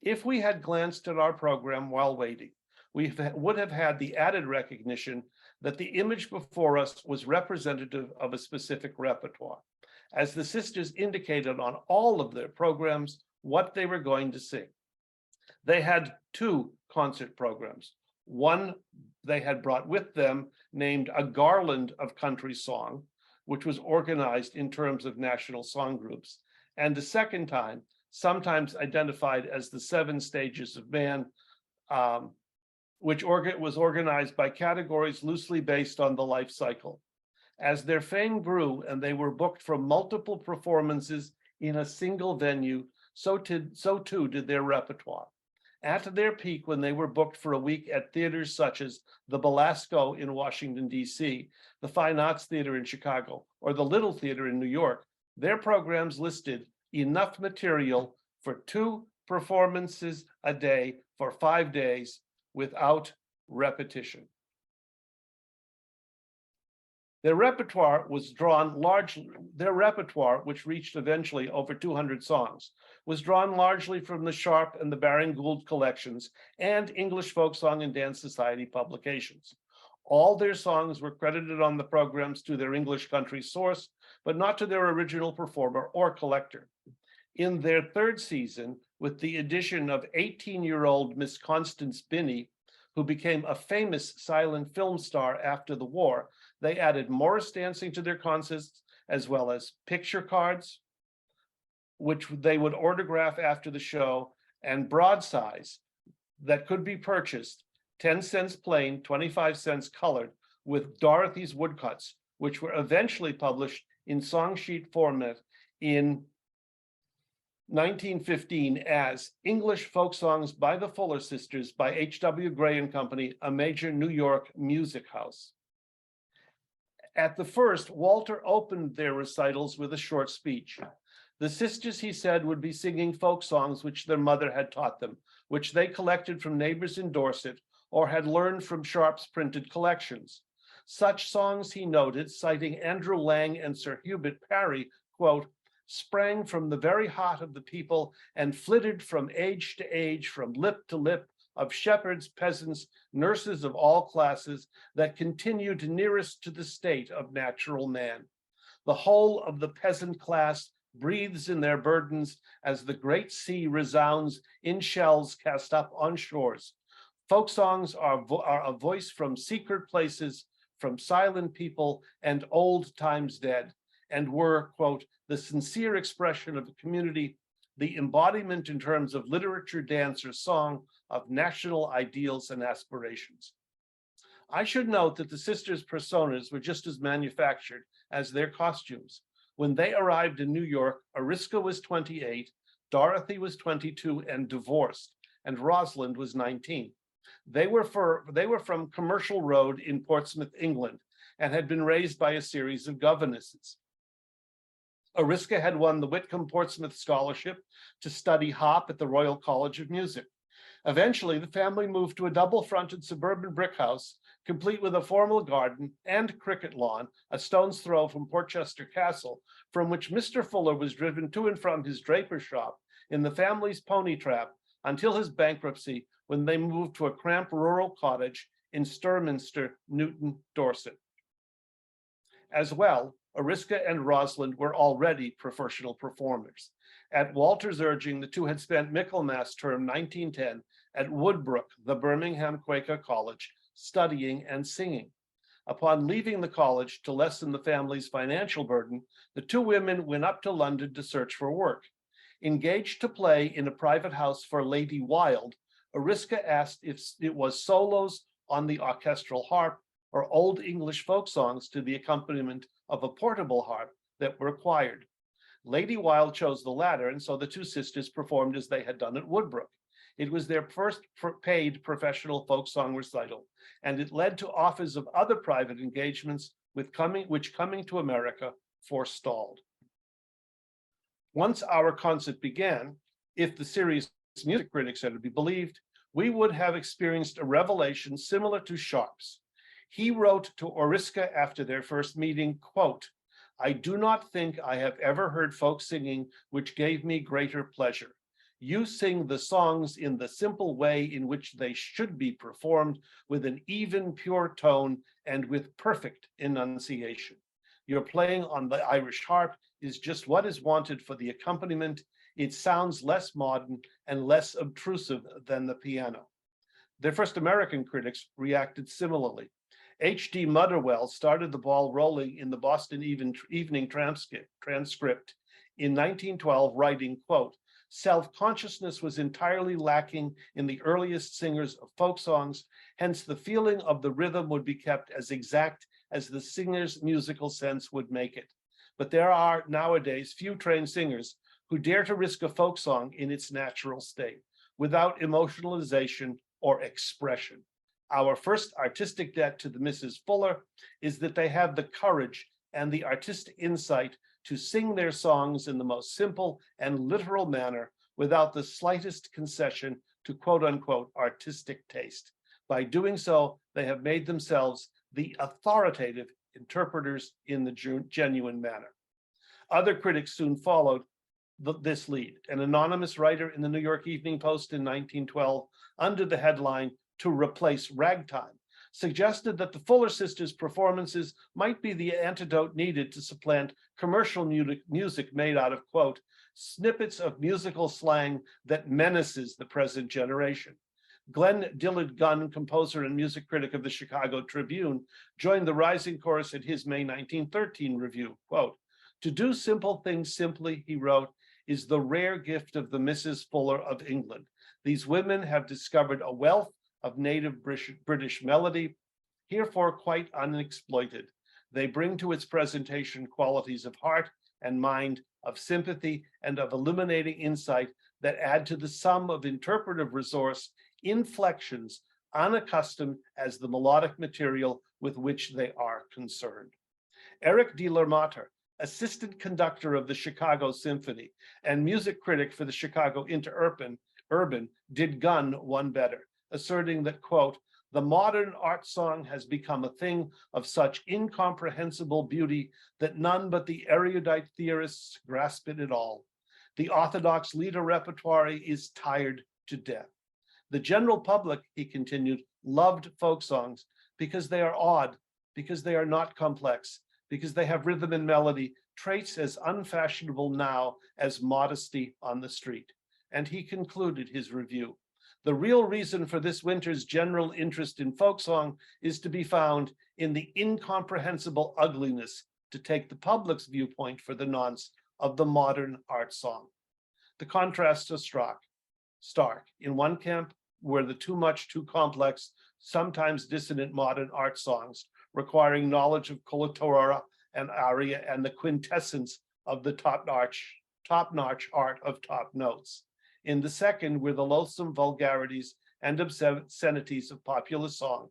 If we had glanced at our program while waiting, we would have had the added recognition that the image before us was representative of a specific repertoire, as the sisters indicated on all of their programs what they were going to sing. They had two concert programs. One they had brought with them, named A Garland of Country Song, which was organized in terms of national song groups, and the second time, sometimes identified as the 7 Stages of Man, which was organized by categories loosely based on the life cycle. As their fame grew and they were booked for multiple performances in a single venue, so too did their repertoire. At their peak, when they were booked for a week at theaters such as the Belasco in Washington, D.C., the Fine Arts Theater in Chicago, or the Little Theater in New York, their programs listed enough material for 2 performances a day for 5 days without repetition. Their repertoire, which reached eventually over 200 songs, was drawn largely from the Sharp and the Baring Gould collections and English Folk Song and Dance Society publications. All their songs were credited on the programs to their English country source, but not to their original performer or collector. In their 3rd season, with the addition of 18-year-old Miss Constance Binney, who became a famous silent film star after the war, they added Morris dancing to their concerts, as well as picture cards, which they would autograph after the show, and broadsides that could be purchased, 10 cents plain, 25 cents colored, with Dorothy's woodcuts, which were eventually published in song sheet format in 1915 as English Folk Songs by the Fuller Sisters by H.W. Gray and Company, a major New York music house. At the first, Walter opened their recitals with a short speech. The sisters, he said, would be singing folk songs which their mother had taught them, which they collected from neighbors in Dorset or had learned from Sharp's printed collections. Such songs, he noted, citing Andrew Lang and Sir Hubert Parry, quote, sprang from the very heart of the people and flitted from age to age, from lip to lip, of shepherds, peasants, nurses of all classes, that continued nearest to the state of natural man. The whole of the peasant class breathes in their burdens as the great sea resounds in shells cast up on shores. Folk songs are a voice from secret places, from silent people and old times dead, and were, quote, the sincere expression of the community, the embodiment in terms of literature, dance, or song of national ideals and aspirations. I should note that the sisters' personas were just as manufactured as their costumes. When they arrived in New York, Ariska was 28, Dorothy was 22 and divorced, and Rosalind was 19. They were from Commercial Road in Portsmouth, England, and had been raised by a series of governesses. Ariska had won the Whitcomb Portsmouth Scholarship to study harp at the Royal College of Music. Eventually, the family moved to a double-fronted suburban brick house, complete with a formal garden and cricket lawn, a stone's throw from Portchester Castle, from which Mr. Fuller was driven to and from his draper shop in the family's pony trap until his bankruptcy, when they moved to a cramped rural cottage in Sturminster, Newton, Dorset. As well, Ariska and Rosalind were already professional performers. At Walter's urging, the two had spent Michaelmas term 1910 at Woodbrook, the Birmingham Quaker College, studying and singing. Upon leaving the college to lessen the family's financial burden, the two women went up to London to search for work. Engaged to play in a private house for Lady Wilde, Ariska asked if it was solos on the orchestral harp or old English folk songs to the accompaniment of a portable harp that were required. Lady Wilde chose the latter, and so the two sisters performed as they had done at Woodbrook. It was their first paid professional folk song recital, and it led to offers of other private engagements which coming to America forestalled. Once our concert began, if the serious music critics are to be believed, we would have experienced a revelation similar to Sharp's. He wrote to Oriska after their first meeting, quote, "I do not think I have ever heard folk singing which gave me greater pleasure. You sing the songs in the simple way in which they should be performed, with an even, pure tone and with perfect enunciation. Your playing on the Irish harp is just what is wanted for the accompaniment. It sounds less modern and less obtrusive than the piano." Their first American critics reacted similarly. H.D. Motherwell started the ball rolling in the Boston Evening Transcript in 1912, writing, quote, "Self-consciousness was entirely lacking in the earliest singers of folk songs, hence the feeling of the rhythm would be kept as exact as the singer's musical sense would make it. But there are nowadays few trained singers who dare to risk a folk song in its natural state, without emotionalization or expression. Our first artistic debt to the Mrs. Fuller is that they have the courage and the artistic insight to sing their songs in the most simple and literal manner without the slightest concession to quote unquote artistic taste. By doing so, they have made themselves the authoritative interpreters in the genuine manner." Other critics soon followed this lead. An anonymous writer in the New York Evening Post in 1912, under the headline "To Replace Ragtime," suggested that the Fuller sisters' performances might be the antidote needed to supplant commercial music made out of, quote, "snippets of musical slang that menaces the present generation." Glenn Dillard Gunn, composer and music critic of the Chicago Tribune, joined the rising chorus at his May 1913 review, quote, "To do simple things simply," he wrote, "is the rare gift of the Mrs. Fuller of England. These women have discovered a wealth of native British melody, herefore quite unexploited. They bring to its presentation qualities of heart and mind, of sympathy and of illuminating insight that add to the sum of interpretive resource inflections unaccustomed as the melodic material with which they are concerned." Eric de Lermater, assistant conductor of the Chicago Symphony and music critic for the Chicago Interurban, did Gunn one better, asserting that, quote, "The modern art song has become a thing of such incomprehensible beauty that none but the erudite theorists grasp it at all. The orthodox lieder repertoire is tired to death. The general public," he continued, "loved folk songs because they are odd, because they are not complex, because they have rhythm and melody, traits as unfashionable now as modesty on the street." And he concluded his review, "The real reason for this winter's general interest in folk song is to be found in the incomprehensible ugliness, to take the public's viewpoint for the nonce, of the modern art song." The contrasts are stark. In one camp were the too much, too complex, sometimes dissonant modern art songs, requiring knowledge of coloratura and aria and the quintessence of the top-notch art of top notes. In the second were the loathsome vulgarities and obscenities of popular song.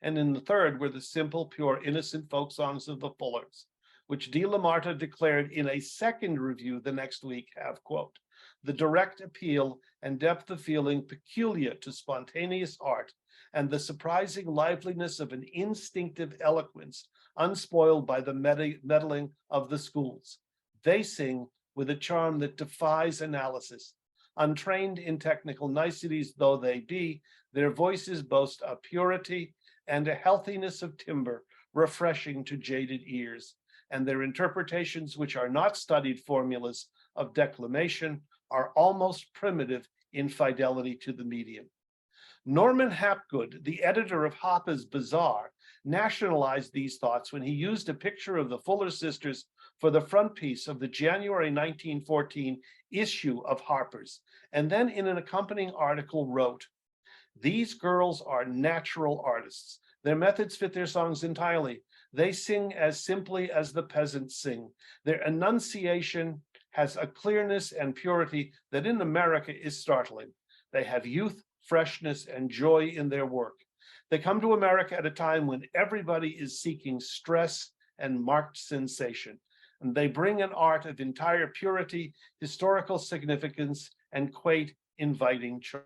And in the third were the simple, pure, innocent folk songs of the Fullers, which de la Marta declared in a second review the next week have, quote, "the direct appeal and depth of feeling peculiar to spontaneous art, and the surprising liveliness of an instinctive eloquence unspoiled by the meddling of the schools. They sing with a charm that defies analysis. Untrained in technical niceties though they be, their voices boast a purity and a healthiness of timbre refreshing to jaded ears, and their interpretations, which are not studied formulas of declamation, are almost primitive in fidelity to the medium." Norman Hapgood, the editor of Hoppe's Bazaar, nationalized these thoughts when he used a picture of the Fuller sisters for the frontispiece of the January 1914 issue of Harper's, and then in an accompanying article wrote, "These girls are natural artists. Their methods fit their songs entirely. They sing as simply as the peasants sing. Their enunciation has a clearness and purity that in America is startling. They have youth, freshness, and joy in their work. They come to America at a time when everybody is seeking stress and marked sensation. and they bring an art of entire purity, historical significance, and quaint, inviting charm.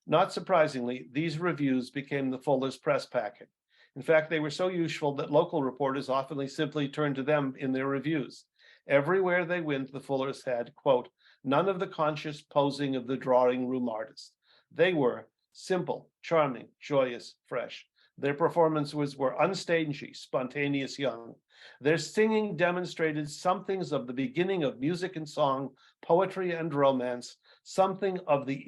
Not surprisingly, these reviews became the Fuller's press packet. In fact, they were so useful that local reporters often simply turned to them in their reviews. Everywhere they went, the Fullers had, quote, none of the conscious posing of the drawing room artist. They were simple, charming, joyous, fresh. Their performances were unstingy, spontaneous, young. Their singing demonstrated somethings of the beginning of music and song, poetry and romance, something of the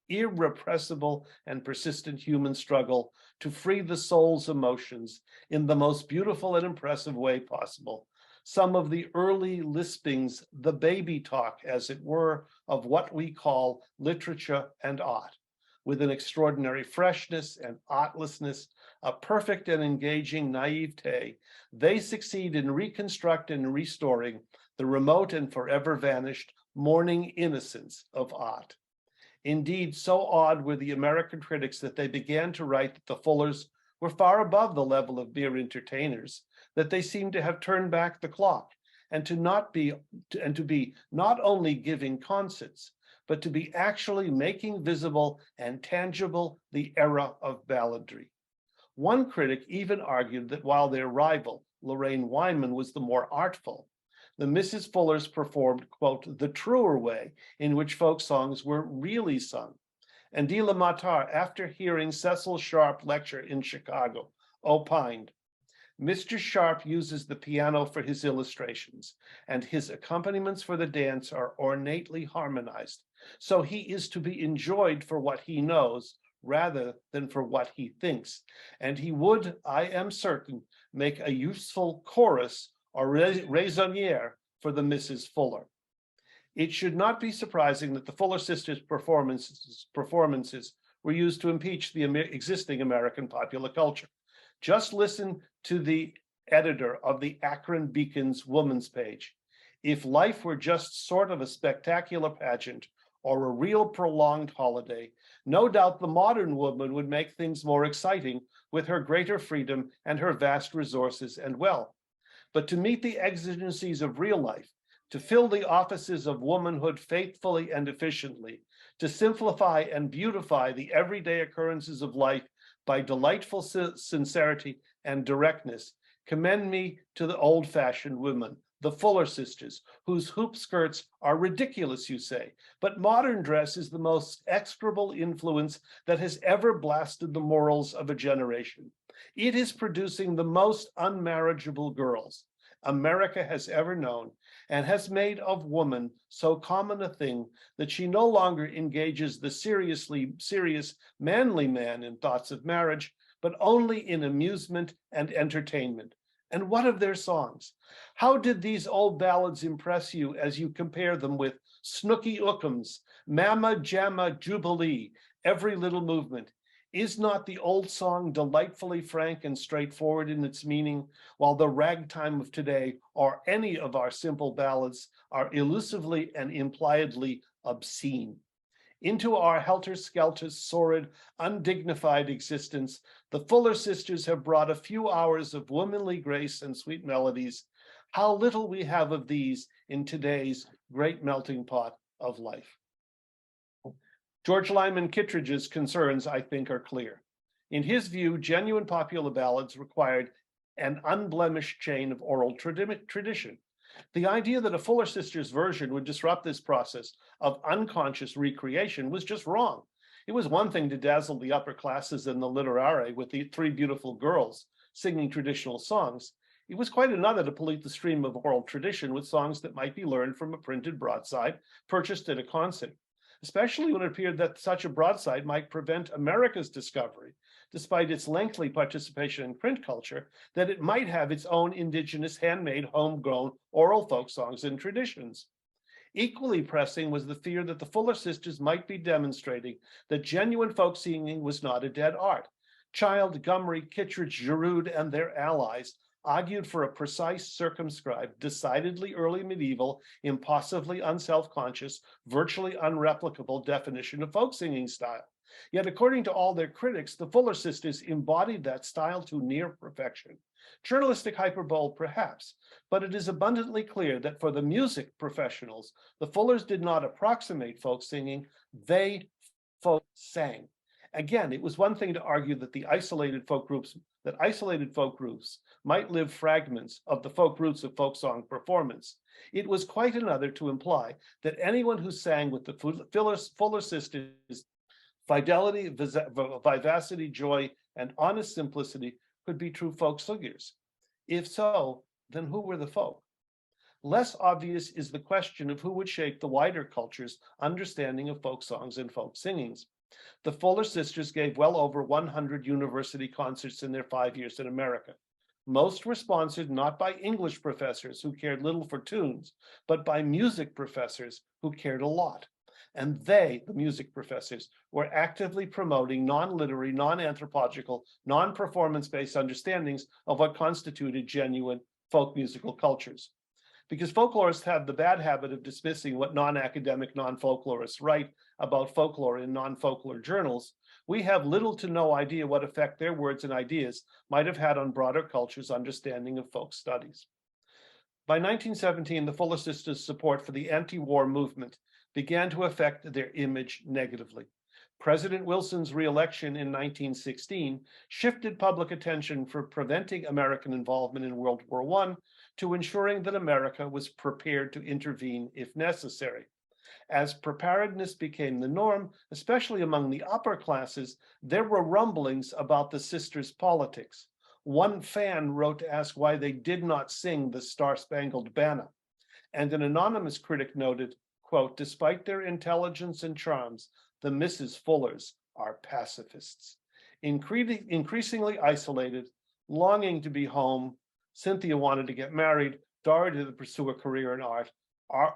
irrepressible and persistent human struggle to free the soul's emotions in the most beautiful and impressive way possible. Some of the early lispings, the baby talk, as it were, of what we call literature and art, with an extraordinary freshness and artlessness, a perfect and engaging naivete, they succeed in reconstructing and restoring the remote and forever vanished morning innocence of art. Indeed, so odd were the American critics that they began to write that the Fullers were far above the level of mere entertainers, that they seemed to have turned back the clock and to be not only giving concerts, but to be actually making visible and tangible the era of balladry. One critic even argued that while their rival, Lorraine Wyman, was the more artful, the Mrs. Fullers performed, quote, the truer way in which folk songs were really sung. And De La Matar, after hearing Cecil Sharp lecture in Chicago, opined, Mr. Sharp uses the piano for his illustrations, and his accompaniments for the dance are ornately harmonized. So he is to be enjoyed for what he knows rather than for what he thinks. And he would, I am certain, make a useful chorus or raisonnière for the Mrs. Fuller. It should not be surprising that the Fuller sisters' performances were used to impeach the existing American popular culture. Just listen to the editor of the Akron Beacon's Woman's page. If life were just sort of a spectacular pageant or a real prolonged holiday, no doubt the modern woman would make things more exciting with her greater freedom and her vast resources and wealth. But to meet the exigencies of real life, to fill the offices of womanhood faithfully and efficiently, to simplify and beautify the everyday occurrences of life by delightful sincerity and directness, commend me to the old-fashioned women, the Fuller sisters, whose hoop skirts are ridiculous, you say, but modern dress is the most execrable influence that has ever blasted the morals of a generation. It is producing the most unmarriageable girls America has ever known, and has made of woman so common a thing that she no longer engages the serious manly man in thoughts of marriage, but only in amusement and entertainment. And what of their songs? How did these old ballads impress you as you compare them with Snooky Ookums, Mamma Jamma Jubilee, Every Little Movement? Is not the old song delightfully frank and straightforward in its meaning, while the ragtime of today, or any of our simple ballads, are elusively and impliedly obscene? Into our helter-skelter, sordid, undignified existence, the Fuller sisters have brought a few hours of womanly grace and sweet melodies. How little we have of these in today's great melting pot of life. George Lyman Kittredge's concerns, I think, are clear. In his view, genuine popular ballads required an unblemished chain of oral tradition. The idea that a Fuller Sisters version would disrupt this process of unconscious recreation was just wrong. It was one thing to dazzle the upper classes in the literare with the three beautiful girls singing traditional songs. It was quite another to pollute the stream of oral tradition with songs that might be learned from a printed broadside purchased at a concert, especially when it appeared that such a broadside might prevent America's discovery, despite its lengthy participation in print culture, that it might have its own indigenous, handmade, homegrown oral folk songs and traditions. Equally pressing was the fear that the Fuller sisters might be demonstrating that genuine folk singing was not a dead art. Child, Gumry, Kittredge, Giroud, and their allies argued for a precise, circumscribed, decidedly early medieval, impossibly unself-conscious, virtually unreplicable definition of folk singing style. Yet, according to all their critics, the Fuller sisters embodied that style to near perfection. Journalistic hyperbole, perhaps, but it is abundantly clear that for the music professionals, the Fullers did not approximate folk singing, they folk sang. Again, it was one thing to argue that isolated folk groups might live fragments of the folk roots of folk song performance. It was quite another to imply that anyone who sang with the Fuller sisters' fidelity, vivacity, joy, and honest simplicity could be true folk singers. If so, then who were the folk? Less obvious is the question of who would shape the wider culture's understanding of folk songs and folk singings. The Fuller sisters gave well over 100 university concerts in their 5 years in America. Most were sponsored not by English professors who cared little for tunes, but by music professors who cared a lot. And they, the music professors, were actively promoting non-literary, non-anthropological, non-performance-based understandings of what constituted genuine folk musical cultures. Because folklorists have the bad habit of dismissing what non-academic non-folklorists write about folklore in non-folklore journals, we have little to no idea what effect their words and ideas might have had on broader culture's understanding of folk studies. By 1917, the Fuller sisters' support for the anti-war movement began to affect their image negatively. President Wilson's re-election in 1916 shifted public attention from preventing American involvement in World War I to ensuring that America was prepared to intervene if necessary. As preparedness became the norm, especially among the upper classes, there were rumblings about the sisters' politics. One fan wrote to ask why they did not sing the Star-Spangled Banner, and an anonymous critic noted, quote, "Despite their intelligence and charms, the Mrs. Fullers are pacifists." Increasingly isolated, longing to be home, Cynthia wanted to get married, Dorothy to pursue a career in art,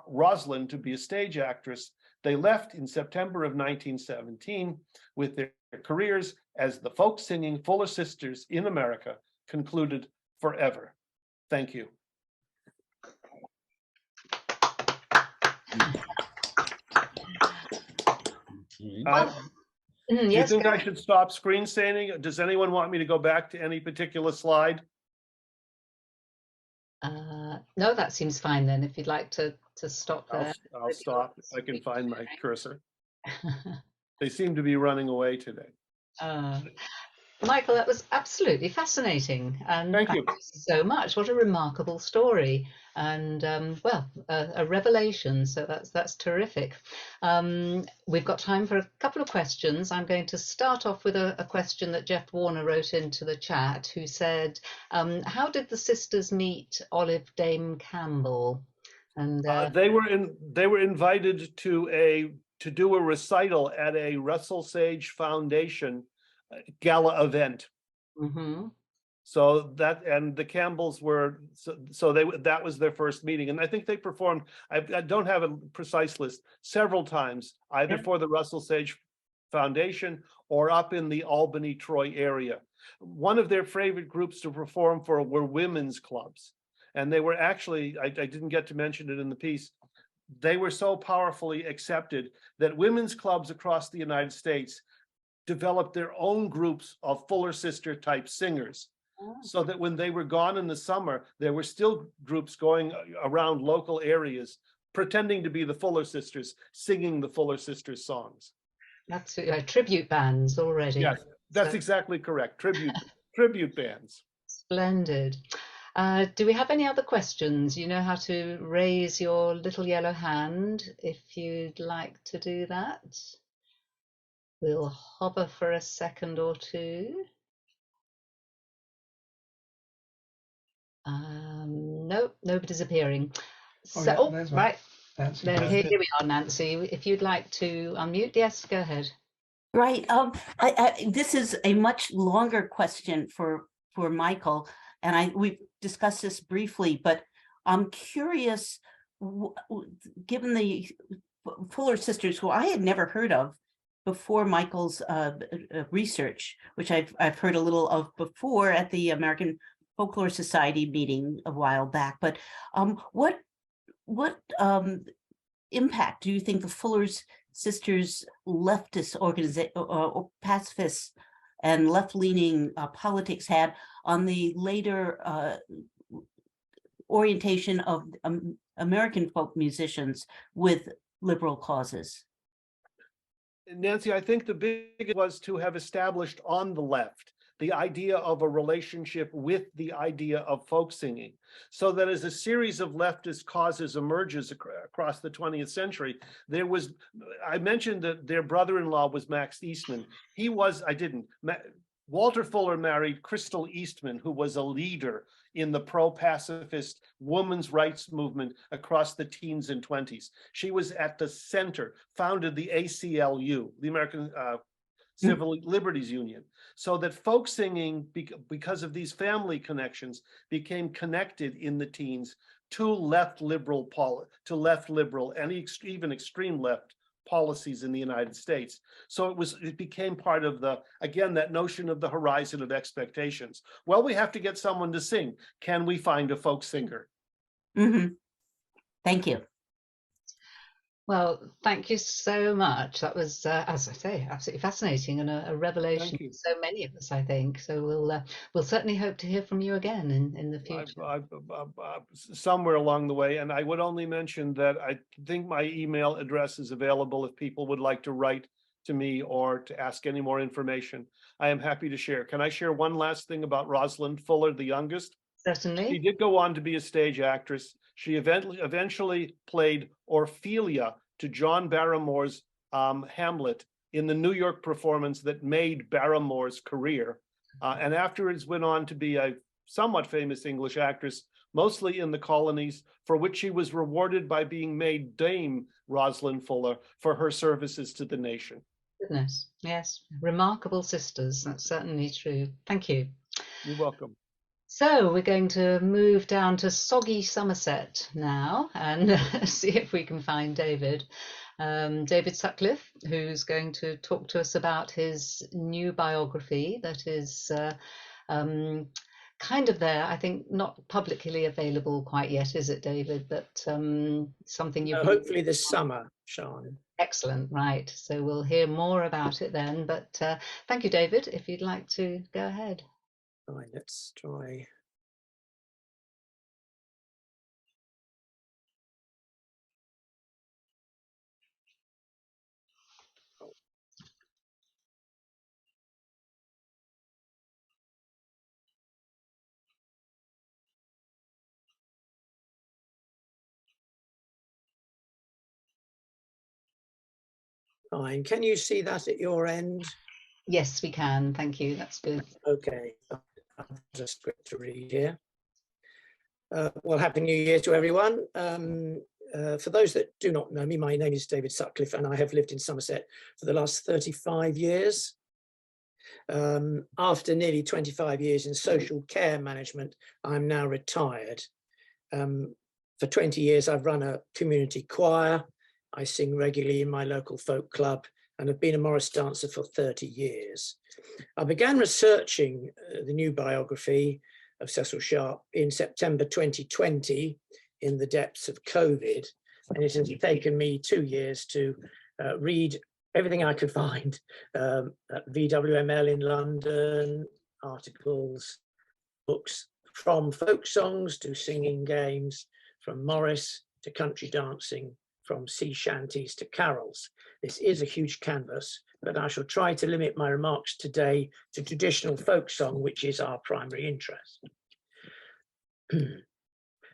Rosalind to be a stage actress. They left in September of 1917 with their careers as the folk singing Fuller sisters in America concluded forever. Thank you. Do you think I should stop screen sharing? Does anyone want me to go back to any particular slide? No, that seems fine then. If you'd like to stop there. I'll stop if I can find my cursor. They seem to be running away today. Michael, that was absolutely fascinating, and thank you so much. What a remarkable story, and well, a revelation. So that's terrific. We've got time for a couple of questions. I'm going to start off with a question that Jeff Warner wrote into the chat, who said, "How did the sisters meet Olive Dame Campbell?" And they were invited to do a recital at a Russell Sage Foundation gala event. So that, and the Campbells were, that was their first meeting, and I think they performed, I don't have a precise list, several times, either for the Russell Sage Foundation or up in the Albany, Troy area. One of their favorite groups to perform for were women's clubs, and they were actually, I didn't get to mention it in the piece, they were so powerfully accepted that women's clubs across the United States developed their own groups of Fuller sister type singers, so that when they were gone in the summer, there were still groups going around local areas pretending to be the Fuller sisters, singing the Fuller sisters songs. That's tribute bands already. Yes, that's exactly correct. Tribute bands. Splendid. Do we have any other questions? You know how to raise your little yellow hand if you'd like to do that. We'll hover for a second or two. Nope, nobody's appearing. So, right, then here we are, Nancy. If you'd like to unmute, yes, go ahead. Right. This is a much longer question for Michael, and we've discussed this briefly, but I'm curious, given the Fuller sisters, who I had never heard of before Michael's research, which I've heard a little of before at the American Folklore Society meeting a while back, but what impact do you think the Fullers sisters leftist organization or pacifists and left-leaning politics had on the later orientation of American folk musicians with liberal causes? Nancy, I think the big was to have established on the left the idea of a relationship with the idea of folk singing, so that as a series of leftist causes emerges across the 20th century, there was, I mentioned that their brother-in-law was Max Eastman. He was, Walter Fuller married Crystal Eastman, who was a leader in the pro-pacifist women's rights movement across the teens and 20s. She was at the center, founded the ACLU, the American Civil Liberties Union, so that folk singing, because of these family connections, became connected in the teens to left liberal and even extreme left policies in the United States. So it became part of again, that notion of the horizon of expectations. Well, we have to get someone to sing. Can we find a folk singer? Mm-hmm. Thank you. Well, thank you so much. That was, as I say, absolutely fascinating and a revelation for so many of us, I think. So we'll certainly hope to hear from you again in the future. Somewhere along the way, and I would only mention that I think my email address is available if people would like to write to me or to ask any more information. I am happy to share. Can I share one last thing about Rosalind Fuller, the youngest? Certainly. She did go on to be a stage actress. She eventually played Ophelia to John Barrymore's Hamlet in the New York performance that made Barrymore's career. And afterwards went on to be a somewhat famous English actress, mostly in the colonies, for which she was rewarded by being made Dame Rosalind Fuller for her services to the nation. Goodness, yes. Remarkable sisters. That's certainly true. Thank you. You're welcome. So we're going to move down to soggy Somerset now and see if we can find David. David Sutcliffe, who's going to talk to us about his new biography that is kind of there, I think not publicly available quite yet, is it, David? But something you've hopefully this summer, Sean. Excellent, right. So we'll hear more about it then. But thank you, David, if you'd like to go ahead. Right, let's try. Fine. Can you see that at your end? Yes, we can. Thank you. That's good. Okay. There's a script to read here. Well, Happy New Year to everyone. For those that do not know me, my name is David Sutcliffe and I have lived in Somerset for the last 35 years. After nearly 25 years in social care management, I'm now retired. For 20 years, I've run a community choir. I sing regularly in my local folk club and have been a Morris dancer for 30 years. I began researching the new biography of Cecil Sharp in September 2020 in the depths of COVID, and it has taken me 2 years to read everything I could find at VWML in London, articles, books, from folk songs to singing games, from Morris to country dancing, from sea shanties to carols. This is a huge canvas, but I shall try to limit my remarks today to traditional folk song, which is our primary interest.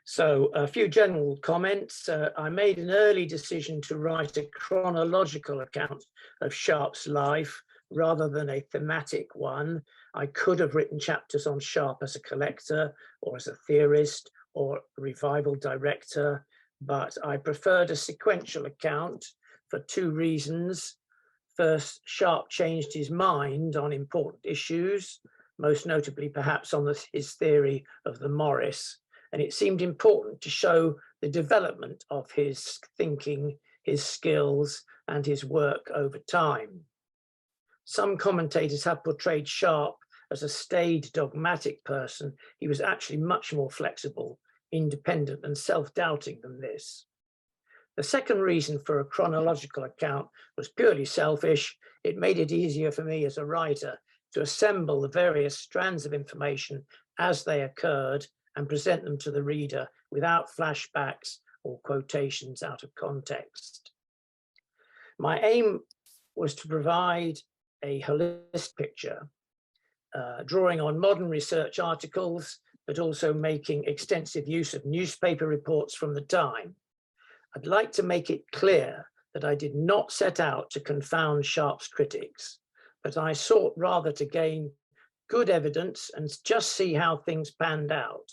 So a few general comments. I made an early decision to write a chronological account of Sharp's life rather than a thematic one. I could have written chapters on Sharp as a collector or as a theorist or revival director, but I preferred a sequential account for 2 reasons. First, Sharp changed his mind on important issues, most notably perhaps on his theory of the Morris, and it seemed important to show the development of his thinking, his skills, and his work over time. Some commentators have portrayed Sharp as a staid, dogmatic person. He was actually much more flexible, independent, and self-doubting than this. The second reason for a chronological account was purely selfish. It made it easier for me as a writer to assemble the various strands of information as they occurred and present them to the reader without flashbacks or quotations out of context. My aim was to provide a holistic picture, drawing on modern research articles, but also making extensive use of newspaper reports from the time. I'd like to make it clear that I did not set out to confound Sharp's critics, but I sought rather to gain good evidence and just see how things panned out.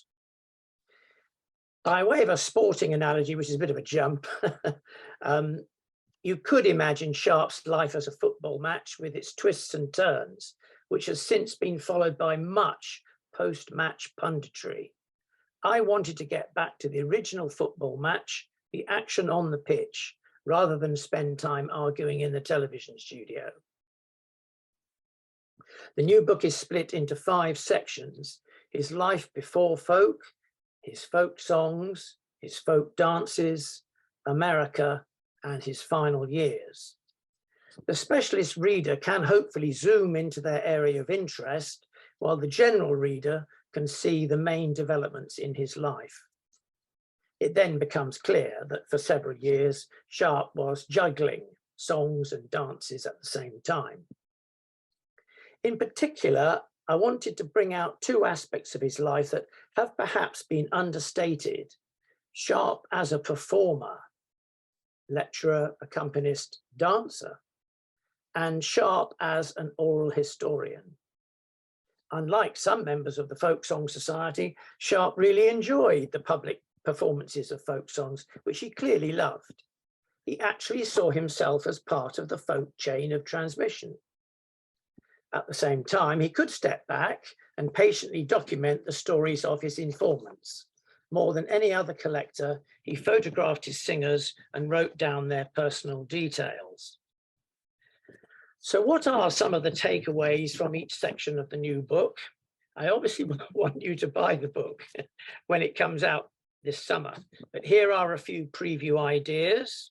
By way of a sporting analogy, which is a bit of a jump, you could imagine Sharp's life as a football match with its twists and turns, which has since been followed by much post-match punditry. I wanted to get back to the original football match, the action on the pitch, rather than spend time arguing in the television studio. The new book is split into 5 sections: his life before folk, his folk songs, his folk dances, America, and his final years. The specialist reader can hopefully zoom into their area of interest, while the general reader can see the main developments in his life. It then becomes clear that for several years, Sharp was juggling songs and dances at the same time. In particular, I wanted to bring out 2 aspects of his life that have perhaps been understated: Sharp as a performer, lecturer, accompanist, dancer, and Sharp as an oral historian. Unlike some members of the Folk Song Society, Sharp really enjoyed the public performances of folk songs, which he clearly loved. He actually saw himself as part of the folk chain of transmission. At the same time, he could step back and patiently document the stories of his informants. More than any other collector, he photographed his singers and wrote down their personal details. So what are some of the takeaways from each section of the new book? I obviously want you to buy the book when it comes out this summer, but here are a few preview ideas.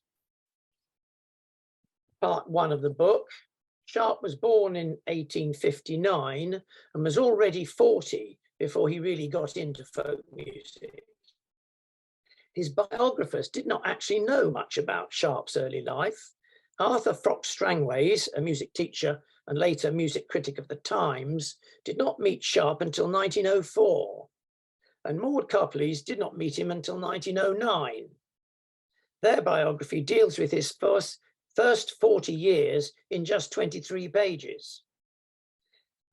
Part 1 of the book. Sharp was born in 1859 and was already 40 before he really got into folk music. His biographers did not actually know much about Sharp's early life. Arthur Fox-Strangways, a music teacher and later music critic of the Times, did not meet Sharp until 1904. And Maud Copley's did not meet him until 1909. Their biography deals with his first 40 years in just 23 pages.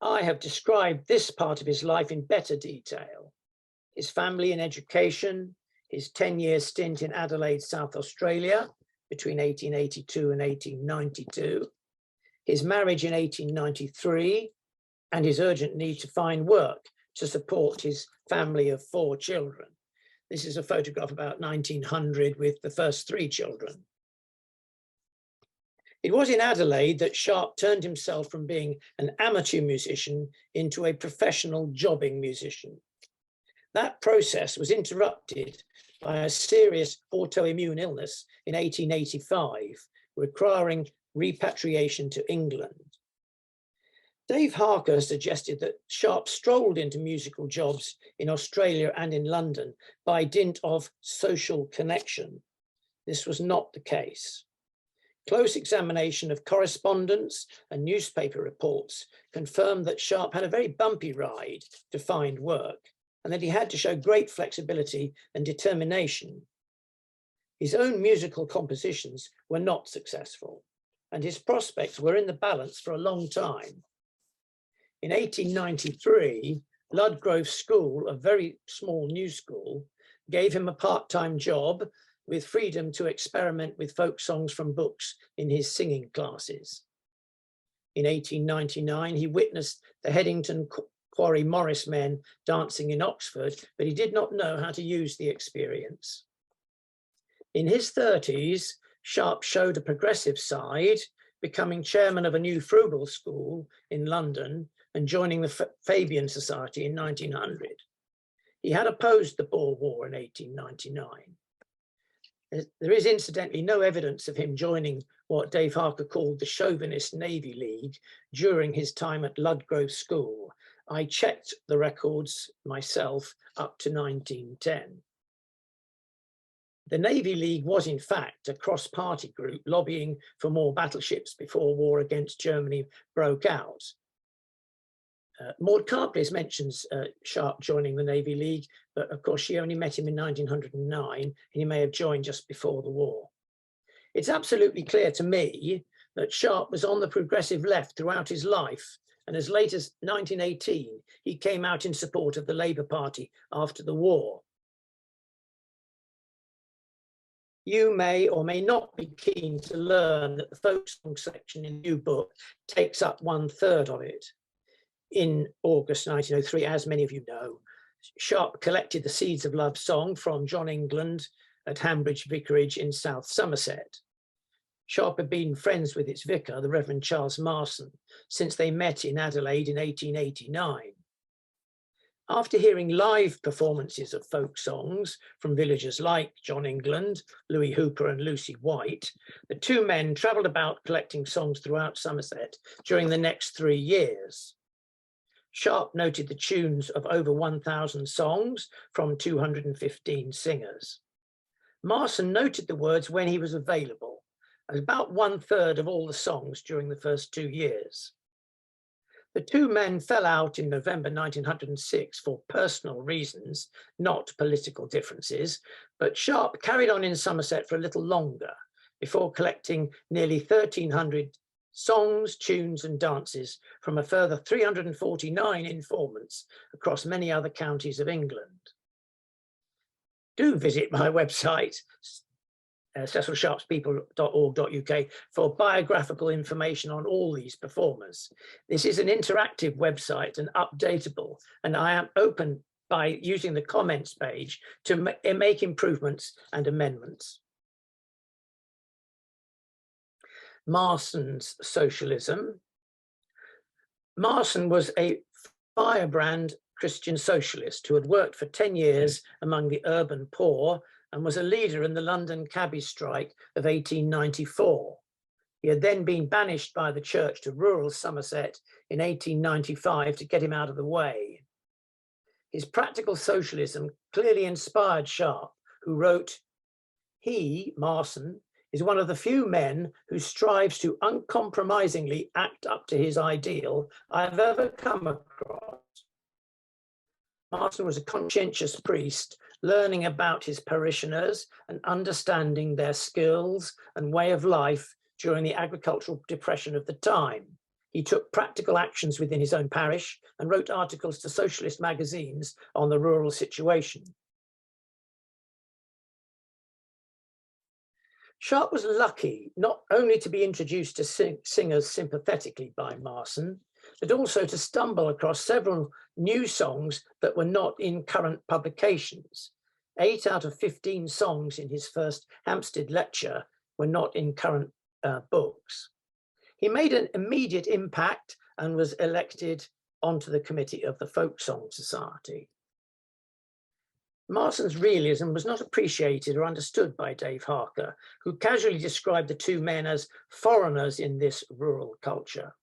I have described this part of his life in better detail: his family and education, his 10-year stint in Adelaide, South Australia, between 1882 and 1892, his marriage in 1893, and his urgent need to find work to support his family of 4 children. This is a photograph about 1900 with the first 3 children. It was in Adelaide that Sharp turned himself from being an amateur musician into a professional jobbing musician. That process was interrupted by a serious autoimmune illness in 1885, requiring repatriation to England. Dave Harker suggested that Sharp strolled into musical jobs in Australia and in London by dint of social connection. This was not the case. Close examination of correspondence and newspaper reports confirmed that Sharp had a very bumpy ride to find work, and that he had to show great flexibility and determination. His own musical compositions were not successful, and his prospects were in the balance for a long time. In 1893, Ludgrove School, a very small new school, gave him a part-time job with freedom to experiment with folk songs from books in his singing classes. In 1899, he witnessed the Headington Quarry Morris men dancing in Oxford, but he did not know how to use the experience. In his 30s, Sharp showed a progressive side, becoming chairman of a new frugal school in London and joining the Fabian Society in 1900. He had opposed the Boer War in 1899. There is incidentally no evidence of him joining what Dave Harker called the Chauvinist Navy League during his time at Ludgrove School. I checked the records myself up to 1910. The Navy League was in fact a cross-party group lobbying for more battleships before war against Germany broke out. Maud Carples mentions Sharp joining the Navy League, but of course she only met him in 1909, and he may have joined just before the war. It's absolutely clear to me that Sharp was on the progressive left throughout his life, and as late as 1918, he came out in support of the Labour Party after the war. You may or may not be keen to learn that the folk song section in the new book takes up 1/3 of it. In August 1903, as many of you know, Sharp collected the Seeds of Love song from John England at Hambridge Vicarage in South Somerset. Sharp had been friends with its vicar, the Reverend Charles Marson, since they met in Adelaide in 1889. After hearing live performances of folk songs from villagers like John England, Louis Hooper and Lucy White, the two men travelled about collecting songs throughout Somerset during the next 3 years. Sharp noted the tunes of over 1,000 songs from 215 singers. Marson noted the words when he was available, about 1/3 of all the songs during the first 2 years. The two men fell out in November 1906 for personal reasons, not political differences, but Sharp carried on in Somerset for a little longer before collecting nearly 1,300 songs, tunes and dances from a further 349 informants across many other counties of England. Do visit my website, cecilsharpspeople.org.uk, for biographical information on all these performers. This is an interactive website and updatable, and I am open by using the comments page to make improvements and amendments. Marson's socialism. Marson was a firebrand Christian socialist who had worked for 10 years among the urban poor and was a leader in the London cabby strike of 1894. He had then been banished by the church to rural Somerset in 1895 to get him out of the way. His practical socialism clearly inspired Sharp, who wrote, "He, Marson, is one of the few men who strives to uncompromisingly act up to his ideal I've ever come across." Marson was a conscientious priest, learning about his parishioners and understanding their skills and way of life during the agricultural depression of the time. He took practical actions within his own parish and wrote articles to socialist magazines on the rural situation. Sharp was lucky not only to be introduced to singers sympathetically by Marson, but also to stumble across several new songs that were not in current publications. 8 out of 15 songs in his first Hampstead lecture were not in current books. He made an immediate impact and was elected onto the committee of the Folk Song Society. Marson's realism was not appreciated or understood by Dave Harker, who casually described the two men as foreigners in this rural culture.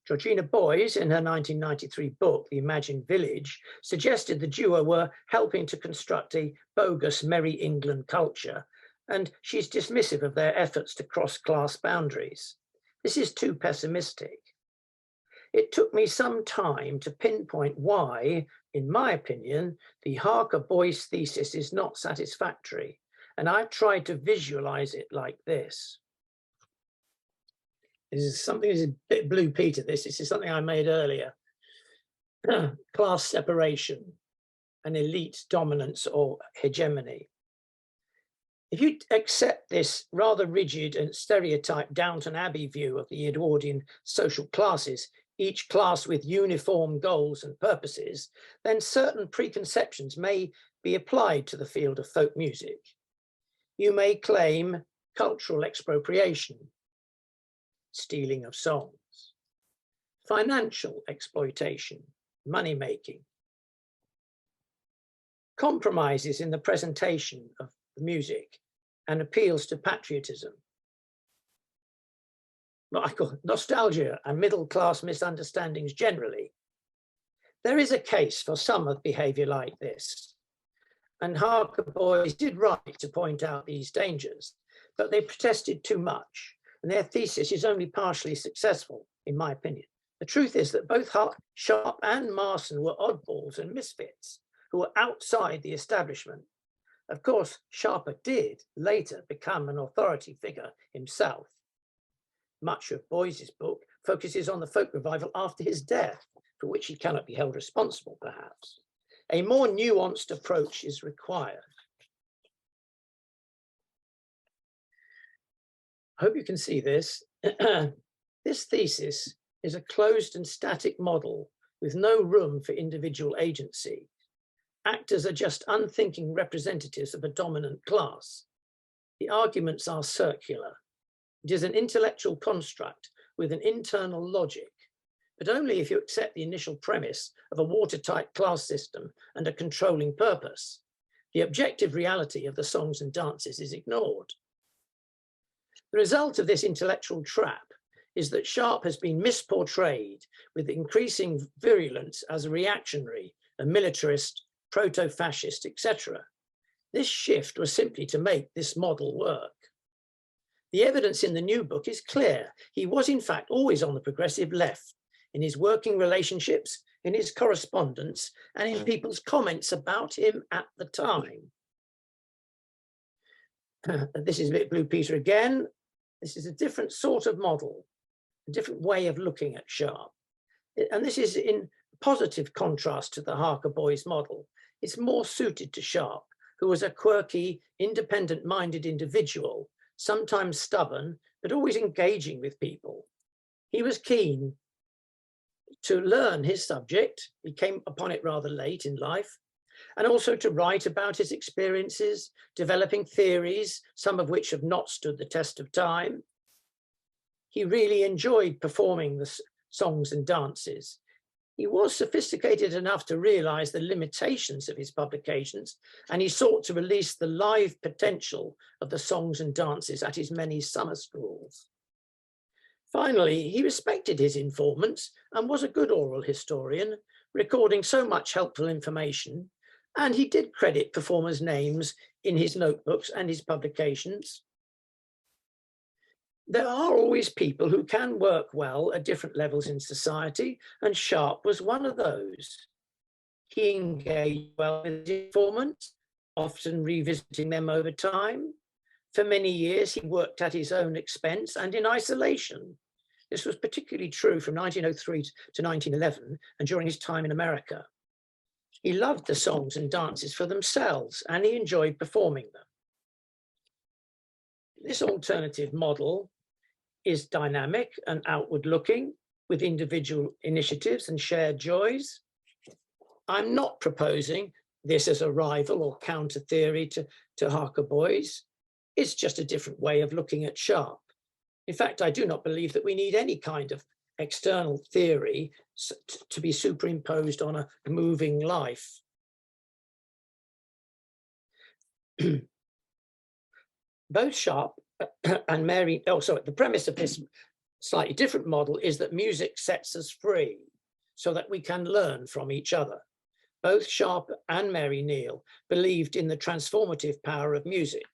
Georgina Boyes, in her 1993 book, The Imagined Village, suggested the duo were helping to construct a bogus Merry England culture, and she's dismissive of their efforts to cross class boundaries. This is too pessimistic. It took me some time to pinpoint why, in my opinion, the Harker-Boyce thesis is not satisfactory, and I've tried to visualize it like this. This is something that's a bit Blue Peter, this is something I made earlier. Class separation, an elite dominance or hegemony. If you accept this rather rigid and stereotyped Downton Abbey view of the Edwardian social classes, each class with uniform goals and purposes, then certain preconceptions may be applied to the field of folk music. You may claim cultural expropriation, stealing of songs, financial exploitation, money-making, compromises in the presentation of the music, and appeals to patriotism, what I call nostalgia and middle-class misunderstandings generally. There is a case for some of behaviour like this, and Harker Boyes did right to point out these dangers, but they protested too much, and their thesis is only partially successful, in my opinion. The truth is that both Sharp and Marson were oddballs and misfits who were outside the establishment. Of course, Sharper did later become an authority figure himself. Much of Boyes's book focuses on the folk revival after his death, for which he cannot be held responsible, perhaps. A more nuanced approach is required. I hope you can see this. This thesis is a closed and static model with no room for individual agency. Actors are just unthinking representatives of a dominant class. The arguments are circular. It is an intellectual construct with an internal logic, but only if you accept the initial premise of a watertight class system and a controlling purpose. The objective reality of the songs and dances is ignored. The result of this intellectual trap is that Sharp has been misportrayed with increasing virulence as a reactionary, a militarist, proto-fascist, etc. This shift was simply to make this model work. The evidence in the new book is clear. He was in fact always on the progressive left in his working relationships, in his correspondence, and in people's comments about him at the time. This is a bit Blue Peter again. This is a different sort of model, a different way of looking at Sharp. And this is in positive contrast to the Harker Boyes model. It's more suited to Sharp, who was a quirky, independent-minded individual, sometimes stubborn, but always engaging with people. He was keen to learn his subject. He came upon it rather late in life, and also to write about his experiences, developing theories, some of which have not stood the test of time. He really enjoyed performing the songs and dances. He was sophisticated enough to realize the limitations of his publications, and he sought to release the live potential of the songs and dances at his many summer schools. Finally, he respected his informants and was a good oral historian, recording so much helpful information, and he did credit performers' names in his notebooks and his publications. There are always people who can work well at different levels in society, and Sharp was one of those. He engaged well with his informants, often revisiting them over time. For many years, he worked at his own expense and in isolation. This was particularly true from 1903 to 1911 and during his time in America. He loved the songs and dances for themselves, and he enjoyed performing them. This alternative model is dynamic and outward-looking, with individual initiatives and shared joys. I'm not proposing this as a rival or counter theory to Harker Boyes. It's just a different way of looking at Sharp. In fact, I do not believe that we need any kind of external theory to be superimposed on a moving life. Both Sharp and Mary, the premise of this slightly different model is that music sets us free so that we can learn from each other. Both Sharp and Mary Neal believed in the transformative power of music.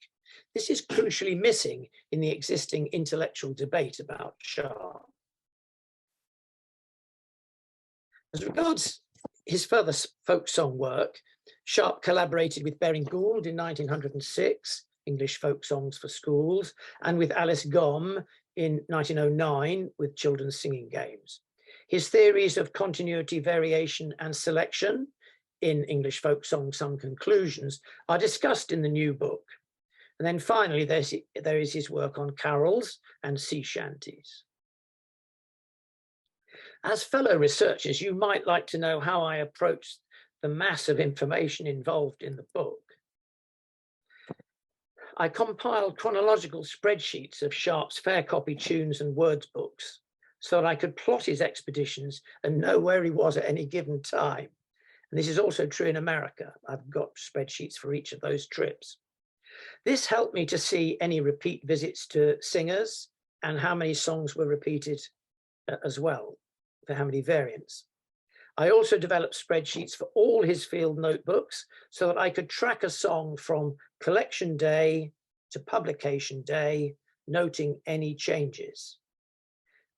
This is crucially missing in the existing intellectual debate about Sharp. As regards his further folk song work, Sharp collaborated with Baring Gould in 1906, English Folk Songs for Schools, and with Alice Gomme in 1909 with Children's Singing Games. His theories of continuity, variation, and selection in English Folk Song Some Conclusions are discussed in the new book. And then finally, there is his work on carols and sea shanties. As fellow researchers, you might like to know how I approached the mass of information involved in the book. I compiled chronological spreadsheets of Sharp's fair copy tunes and words books so that I could plot his expeditions and know where he was at any given time. And this is also true in America. I've got spreadsheets for each of those trips. This helped me to see any repeat visits to singers and how many songs were repeated as well, for how many variants. I also developed spreadsheets for all his field notebooks so that I could track a song from collection day to publication day, noting any changes.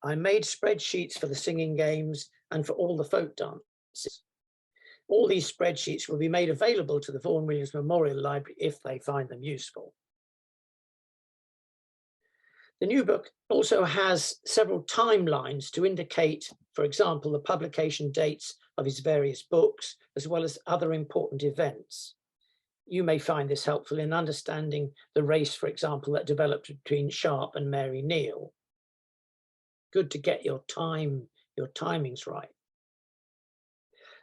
I made spreadsheets for the singing games and for all the folk dances. All these spreadsheets will be made available to the Vaughan Williams Memorial Library if they find them useful. The new book also has several timelines to indicate, for example, the publication dates of his various books, as well as other important events. You may find this helpful in understanding the race, for example, that developed between Sharp and Mary Neal. Good to get your timings right.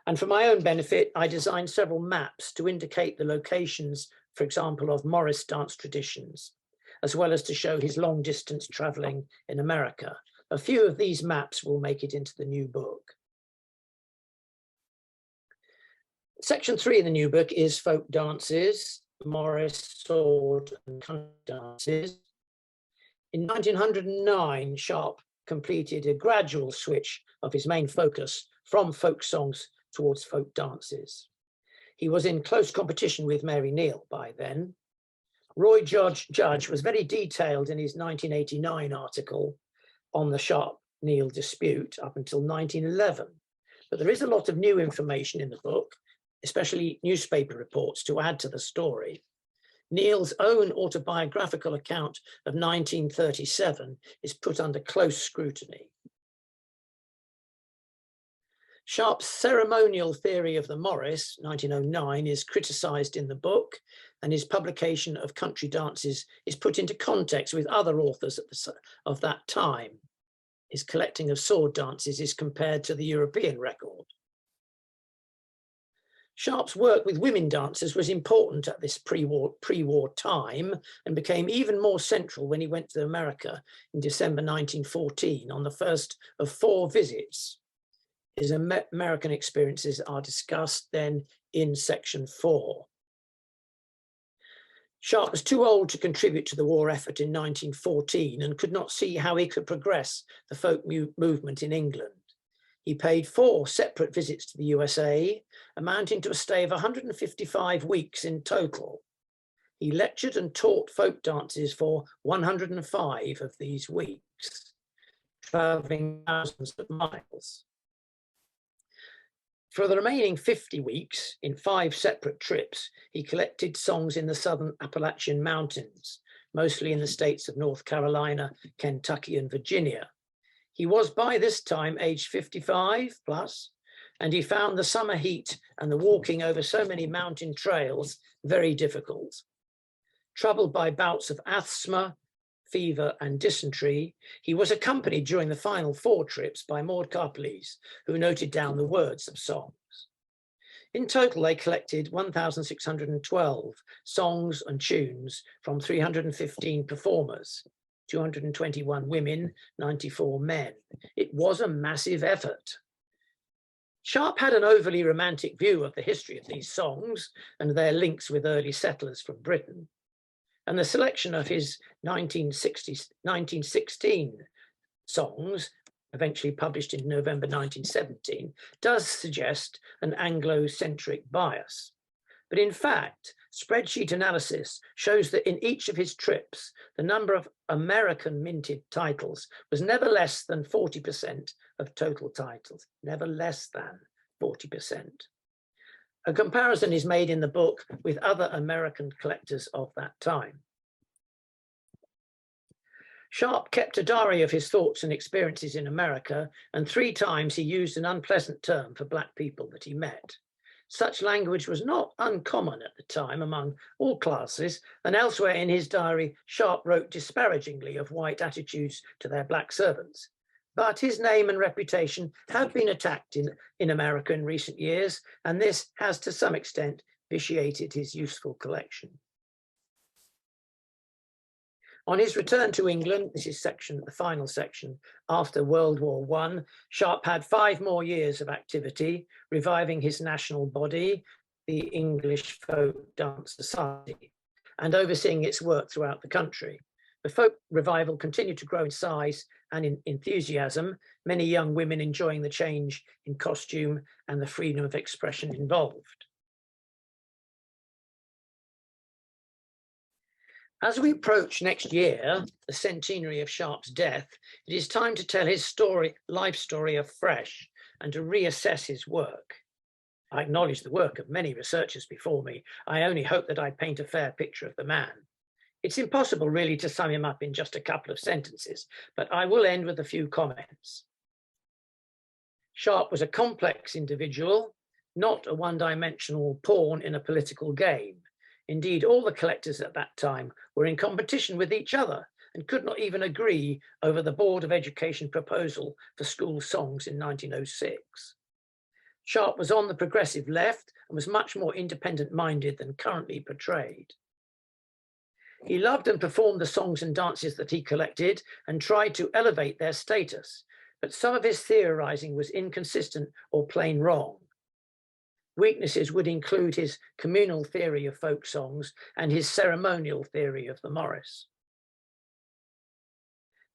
And for my own benefit, I designed several maps to indicate the locations, for example, of Morris dance traditions, as well as to show his long distance traveling in America. A few of these maps will make it into the new book. Section 3 in the new book is folk dances, Morris, sword and country dances. In 1909, Sharp completed a gradual switch of his main focus from folk songs towards folk dances. He was in close competition with Mary Neal by then. Roy Judge was very detailed in his 1989 article on the Sharp-Neal dispute up until 1911. But there is a lot of new information in the book, especially newspaper reports to add to the story. Neal's own autobiographical account of 1937 is put under close scrutiny. Sharp's ceremonial theory of the Morris, 1909, is criticised in the book, and his publication of country dances is put into context with other authors of that time. His collecting of sword dances is compared to the European record. Sharp's work with women dancers was important at this pre-war time and became even more central when he went to America in December 1914 on the first of 4 visits. His American experiences are discussed then in section 4. Sharp was too old to contribute to the war effort in 1914 and could not see how he could progress the folk movement in England. He paid 4 separate visits to the USA, amounting to a stay of 155 weeks in total. He lectured and taught folk dances for 105 of these weeks, traveling thousands of miles. For the remaining 50 weeks, in 5 separate trips, he collected songs in the southern Appalachian Mountains, mostly in the states of North Carolina, Kentucky, and Virginia. He was by this time aged 55 plus, and he found the summer heat and the walking over so many mountain trails very difficult. Troubled by bouts of asthma, fever, and dysentery, he was accompanied during the final 4 trips by Maud Carpleys, who noted down the words of songs. In total, they collected 1,612 songs and tunes from 315 performers, 221 women, 94 men. It was a massive effort. Sharp had an overly romantic view of the history of these songs and their links with early settlers from Britain. And the selection of his 1916 songs, eventually published in November 1917, does suggest an Anglo-centric bias. But in fact, spreadsheet analysis shows that in each of his trips, the number of American minted titles was never less than 40% of total titles, never less than 40%. A comparison is made in the book with other American collectors of that time. Sharp kept a diary of his thoughts and experiences in America, and 3 times he used an unpleasant term for Black people that he met. Such language was not uncommon at the time among all classes, and elsewhere in his diary, Sharp wrote disparagingly of white attitudes to their Black servants. But his name and reputation have been attacked in America in recent years, and this has to some extent vitiated his useful collection. On his return to England, this is the final section, after World War I, Sharp had 5 more years of activity, reviving his national body, the English Folk Dance Society. and overseeing its work throughout the country. The folk revival continued to grow in size and in enthusiasm, many young women enjoying the change in costume and the freedom of expression involved. As we approach next year, the centenary of Sharp's death, it is time to tell his life story afresh and to reassess his work. I acknowledge the work of many researchers before me. I only hope that I paint a fair picture of the man. It's impossible really to sum him up in just a couple of sentences, but I will end with a few comments. Sharp was a complex individual, not a one-dimensional pawn in a political game. Indeed, all the collectors at that time were in competition with each other and could not even agree over the Board of Education proposal for school songs in 1906. Sharp was on the progressive left and was much more independent-minded than currently portrayed. He loved and performed the songs and dances that he collected and tried to elevate their status, but some of his theorizing was inconsistent or plain wrong. Weaknesses would include his communal theory of folk songs and his ceremonial theory of the Morris.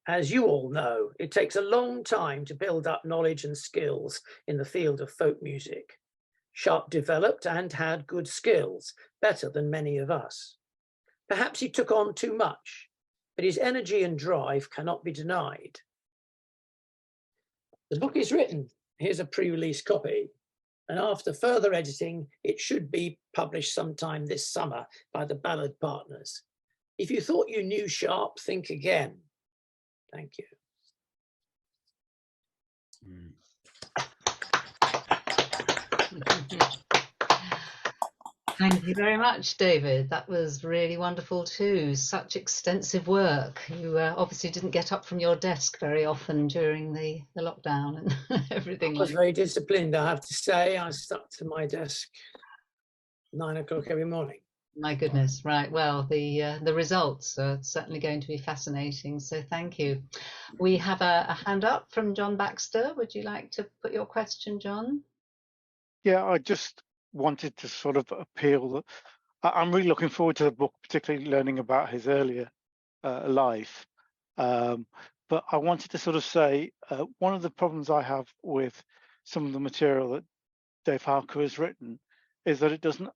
As you all know, it takes a long time to build up knowledge and skills in the field of folk music. Sharp developed and had good skills, better than many of us. Perhaps he took on too much, but his energy and drive cannot be denied. The book is written. Here's a pre-release copy. And after further editing, it should be published sometime this summer by the Ballard Partners. If you thought you knew Sharp, think again. Thank you. Thank you very much, David. That was really wonderful too. Such extensive work. You obviously didn't get up from your desk very often during the lockdown and everything. I was very disciplined, I have to say. I stuck to my desk 9 o'clock every morning. My goodness, right. Well, the results are certainly going to be fascinating. So thank you. We have a hand up from John Baxter. Would you like to put your question, John? Yeah, I just wanted to sort of appeal that I'm really looking forward to the book, particularly learning about his earlier life. But I wanted to sort of say one of the problems I have with some of the material that Dave Harker has written is that it doesn't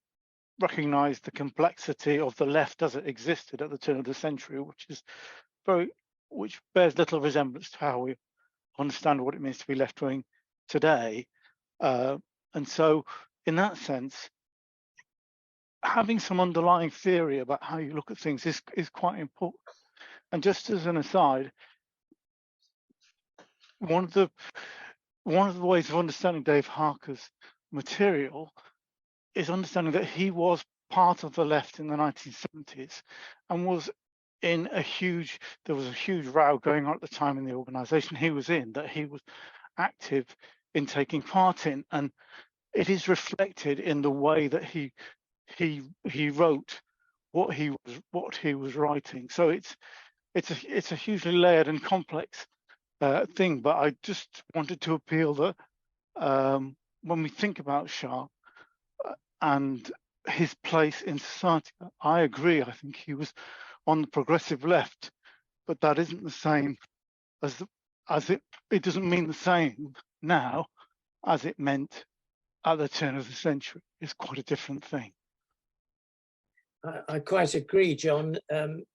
recognize the complexity of the left as it existed at the turn of the century, which bears little resemblance to how we understand what it means to be left-wing today. And so in that sense, having some underlying theory about how you look at things is quite important. And just as an aside, one of the ways of understanding Dave Harker's material is understanding that he was part of the left in the 1970s and was in there was a huge row going on at the time in the organization he was in, that he was active in taking part in, and it is reflected in the way that he wrote what he was writing. So it's a hugely layered and complex thing, but I just wanted to appeal that when we think about Sharp and his place in society, I agree. I think he was on the progressive left, but that isn't the same as it doesn't mean the same now as it meant at the turn of the century. It's quite a different thing. I quite agree, John.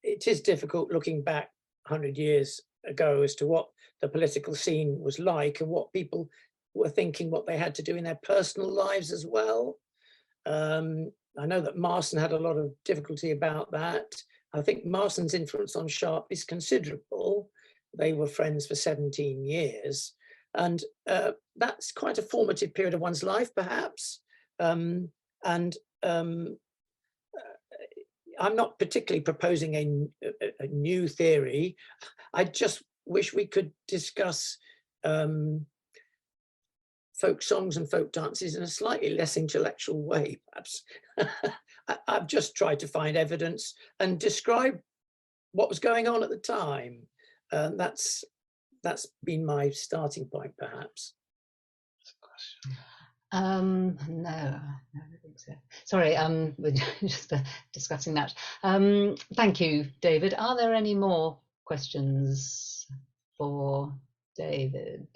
It is difficult looking back 100 years ago as to what the political scene was like and what people were thinking, what they had to do in their personal lives as well. I know that Marston had a lot of difficulty about that. I think Marston's influence on Sharp is considerable. They were friends for 17 years. And that's quite a formative period of one's life, perhaps. I'm not particularly proposing a new theory. I just wish we could discuss folk songs and folk dances in a slightly less intellectual way, perhaps. I've just tried to find evidence and describe what was going on at the time. That's been my starting point, perhaps. No, So, sorry, we're just discussing that. Thank you, David. Are there any more questions for David?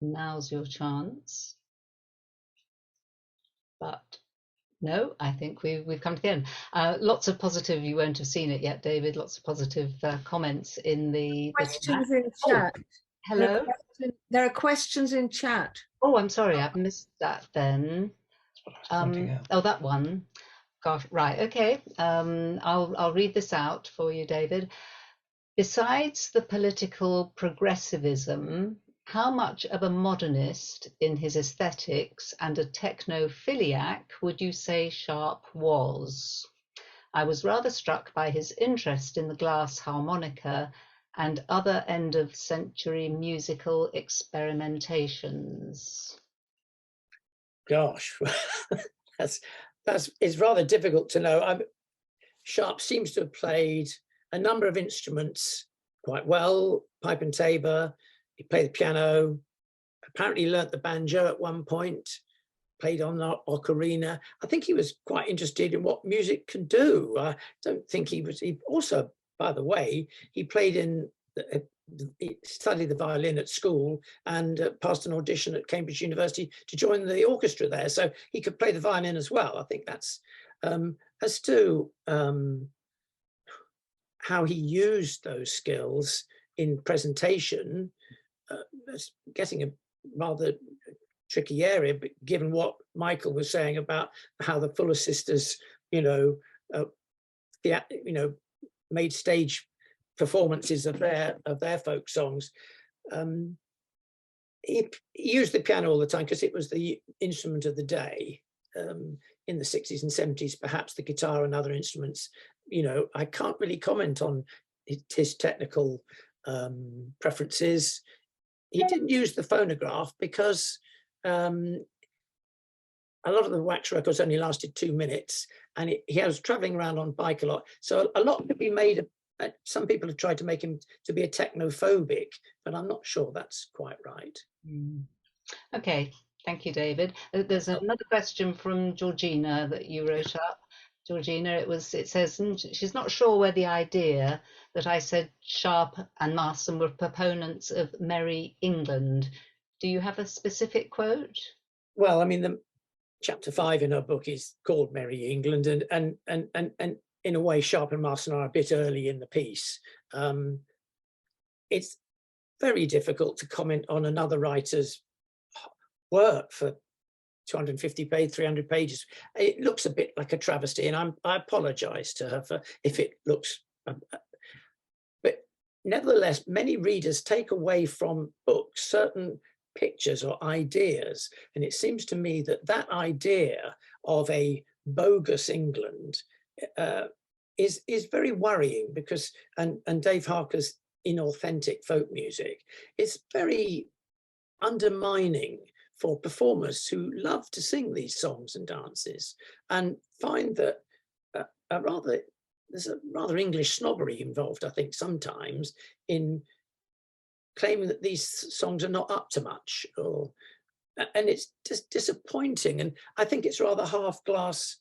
Now's your chance. But no, I think we've come to the end. Lots of positive, you won't have seen it yet, David, lots of positive comments in the Questions chat. in chat. Hello? There are questions in chat. Oh, I'm sorry, I've missed that then. Oh, that one. Gosh, right, okay. I'll read this out for you, David. Besides the political progressivism, how much of a modernist in his aesthetics and a technophiliac would you say Sharp was? I was rather struck by his interest in the glass harmonica and other end-of-century musical experimentations. Gosh, it's rather difficult to know. Sharp seems to have played a number of instruments quite well, pipe and tabor. He played the piano, apparently learnt the banjo at one point, played on the ocarina. I think he was quite interested in what music can do. I don't think he also, by the way, he played he studied the violin at school and passed an audition at Cambridge University to join the orchestra there. So he could play the violin as well. I think that's, as to how he used those skills in presentation, that's getting a rather tricky area, but given what Michael was saying about how the Fuller sisters, made stage performances of their folk songs. He used the piano all the time because it was the instrument of the day. In the 60s and 70s, perhaps the guitar and other instruments, I can't really comment on his technical preferences. He didn't use the phonograph because a lot of the wax records only lasted 2 minutes, and he was traveling around on bike a lot. So a lot could be made. Some people have tried to make him to be a technophobic, but I'm not sure that's quite right. Okay, thank you, David. There's another question from Georgina that you wrote up. Georgina, it says she's not sure where the idea that I said Sharp and Marston were proponents of Merry England. Do you have a specific quote? Well, I mean, the chapter 5 in her book is called Merry England, and in a way, Sharp and Marston are a bit early in the piece. It's very difficult to comment on another writer's work for 250 pages, 300 pages. It looks a bit like a travesty, and I apologize to her for if it looks, but nevertheless, many readers take away from books certain pictures or ideas, and it seems to me that that idea of a bogus England is very worrying, because and Dave Harker's inauthentic folk music is very undermining for performers who love to sing these songs and dances, and find that there's a rather English snobbery involved, I think, sometimes in claiming that these songs are not up to much, and it's just disappointing. And I think it's rather half glass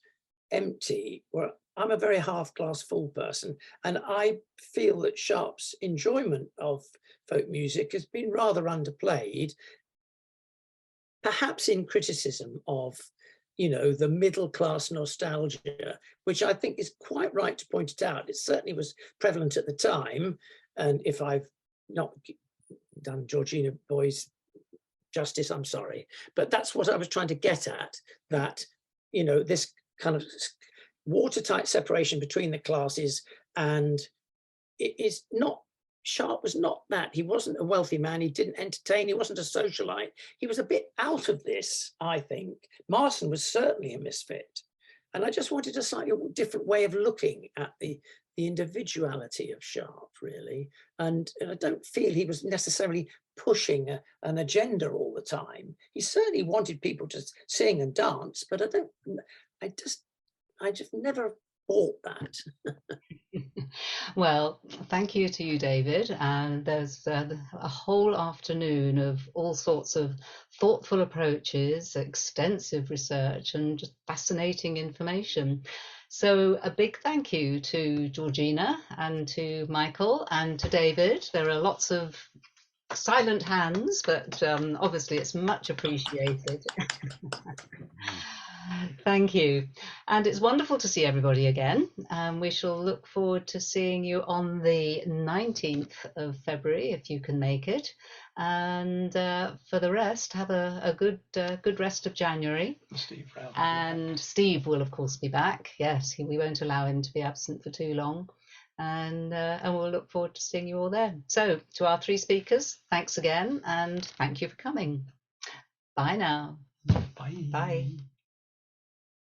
empty, where I'm a very half glass full person, and I feel that Sharp's enjoyment of folk music has been rather underplayed, perhaps in criticism of, the middle class nostalgia, which I think is quite right to point it out. It certainly was prevalent at the time, and if I've not done Georgina Boyes justice, I'm sorry, but that's what I was trying to get at, that, this kind of watertight separation between the classes, and it is not, Sharp was not that. He wasn't a wealthy man, he didn't entertain, he wasn't a socialite. He was a bit out of this, I think. Marston was certainly a misfit. And I just wanted a slightly different way of looking at the individuality of Sharp, really. And I don't feel he was necessarily pushing an agenda all the time. He certainly wanted people to sing and dance, but I just never bought that. Well, thank you to you, David. And there's a whole afternoon of all sorts of thoughtful approaches, extensive research, and just fascinating information. So a big thank you to Georgina and to Michael and to David. There are lots of silent hands, but obviously it's much appreciated. Thank you. And it's wonderful to see everybody again. We shall look forward to seeing you on the 19th of February, if you can make it. And for the rest, have a good rest of January. And Steve will, of course, be back. Yes, we won't allow him to be absent for too long. And we'll look forward to seeing you all there. So to our three speakers, thanks again, and thank you for coming. Bye now. Bye. Bye.